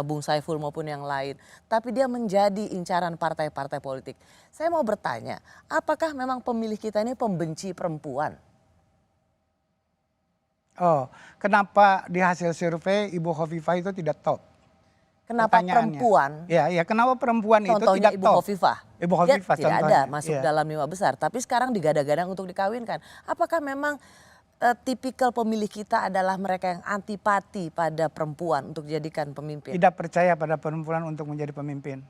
Bung Saiful maupun yang lain. Tapi dia menjadi incaran partai-partai politik. Saya mau bertanya, apakah memang pemilih kita ini pembenci perempuan? Oh, kenapa di hasil survei Ibu Khofifah itu tidak top? Kenapa perempuan? Ya, kenapa perempuan itu tidak Ibu top? Khofifah. Ibu Khofifah tidak ada masuk dalam 5 besar. Tapi sekarang digadang-gadang untuk dikawinkan. Apakah memang tipikal pemilih kita adalah mereka yang antipati pada perempuan untuk dijadikan pemimpin? Tidak percaya pada perempuan untuk menjadi pemimpin.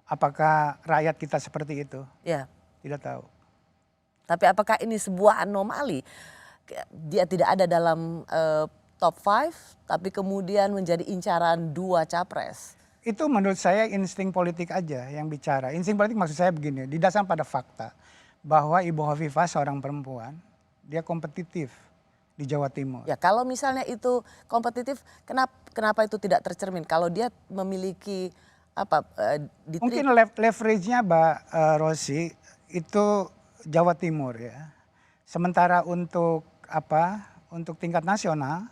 Apakah rakyat kita seperti itu? Ya. Tidak tahu. Tapi apakah ini sebuah anomali? Dia tidak ada dalam top 5, tapi kemudian menjadi incaran 2 capres. Itu menurut saya insting politik aja yang bicara. Insting politik maksud saya begini, didasarkan pada fakta bahwa Ibu Khofifah seorang perempuan, dia kompetitif di Jawa Timur. Ya, kalau misalnya itu kompetitif, kenapa itu tidak tercermin? Kalau dia memiliki mungkin leverage-nya Mbak Rosi itu Jawa Timur ya. Sementara untuk tingkat nasional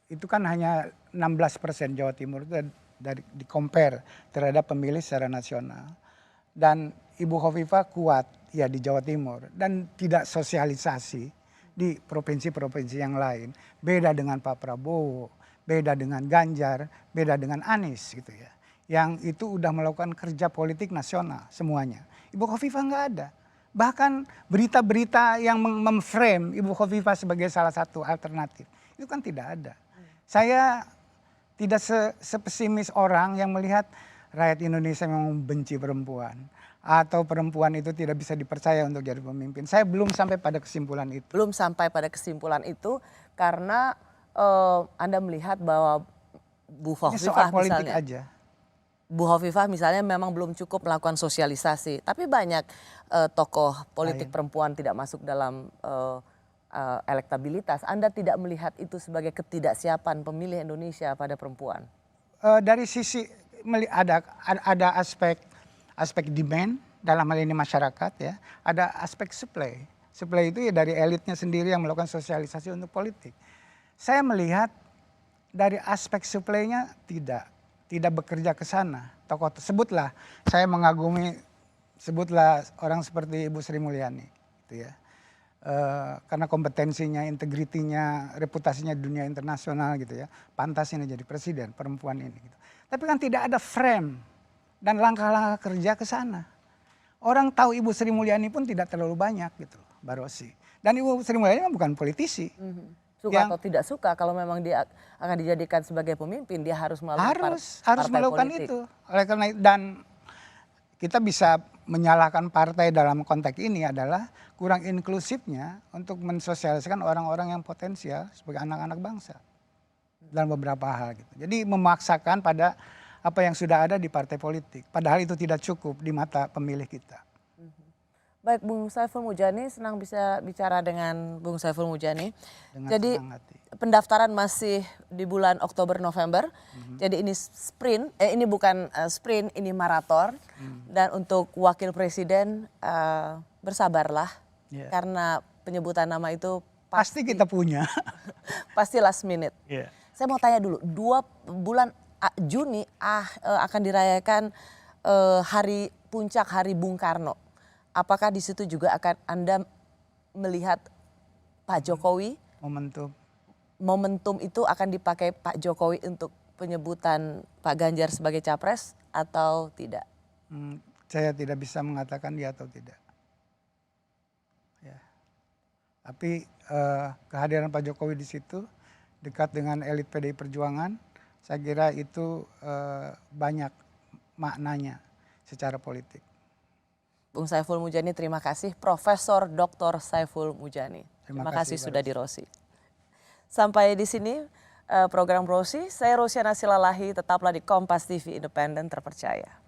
itu kan hanya 16% Jawa Timur itu dari di compare terhadap pemilih secara nasional. Dan Ibu Khofifah kuat ya di Jawa Timur dan tidak sosialisasi di provinsi-provinsi yang lain. Beda dengan Pak Prabowo, beda dengan Ganjar, beda dengan Anies gitu ya. Yang itu udah melakukan kerja politik nasional semuanya. Ibu Khofifah nggak ada. Bahkan berita-berita yang memframe Ibu Khofifah sebagai salah satu alternatif itu kan tidak ada. Saya tidak sepesimis orang yang melihat rakyat Indonesia memang benci perempuan atau perempuan itu tidak bisa dipercaya untuk jadi pemimpin. Saya belum sampai pada kesimpulan itu. Belum sampai pada kesimpulan itu karena Anda melihat bahwa Bu Khofifah misalnya. Aja. Bu Khofifah misalnya memang belum cukup melakukan sosialisasi, tapi banyak tokoh politik perempuan tidak masuk dalam elektabilitas. Anda tidak melihat itu sebagai ketidaksiapan pemilih Indonesia pada perempuan? Dari sisi ada aspek demand dalam hal ini masyarakat ya, ada aspek supply. Supply itu ya dari elitnya sendiri yang melakukan sosialisasi untuk politik. Saya melihat dari aspek supply-nya tidak bekerja ke sana. Tokoh sebutlah, saya mengagumi sebutlah orang seperti Ibu Sri Mulyani gitu ya. Karena kompetensinya, integritinya, reputasinya di dunia internasional gitu ya. Pantas ini jadi presiden perempuan ini gitu. Tapi kan tidak ada frame dan langkah-langkah kerja ke sana. Orang tahu Ibu Sri Mulyani pun tidak terlalu banyak gitu, Mbak Rosi. Dan Ibu Sri Mulyani bukan politisi. Suka atau tidak suka, kalau memang dia akan dijadikan sebagai pemimpin, dia harus melalui harus melakukan politik. Itu. Oleh karena dan kita bisa menyalahkan partai dalam konteks ini adalah kurang inklusifnya untuk mensosialisasikan orang-orang yang potensial sebagai anak-anak bangsa dalam beberapa hal gitu. Jadi memaksakan pada apa yang sudah ada di partai politik, padahal itu tidak cukup di mata pemilih kita. Baik, Bung Saiful Mujani, senang bisa bicara dengan Bung Saiful Mujani. Jadi pendaftaran masih di bulan Oktober-November. Jadi ini sprint, ini bukan sprint, ini maraton. Dan untuk wakil presiden bersabarlah, karena penyebutan nama itu pasti kita punya. Pasti last minute. Saya mau tanya dulu, 2 bulan Juni akan dirayakan hari puncak Hari Bung Karno. Apakah di situ juga akan Anda melihat Pak Jokowi? Momentum itu akan dipakai Pak Jokowi untuk penyebutan Pak Ganjar sebagai capres atau tidak? Saya tidak bisa mengatakan iya atau tidak. Ya. Tapi kehadiran Pak Jokowi di situ dekat dengan elit PDI Perjuangan, saya kira itu banyak maknanya secara politik. Bung Saiful Mujani, terima kasih. Profesor Dr. Saiful Mujani. Terima kasih sudah di Rosi. Sampai di sini program Rosi. Saya Rosiana Silalahi, tetaplah di Kompas TV Independen Terpercaya.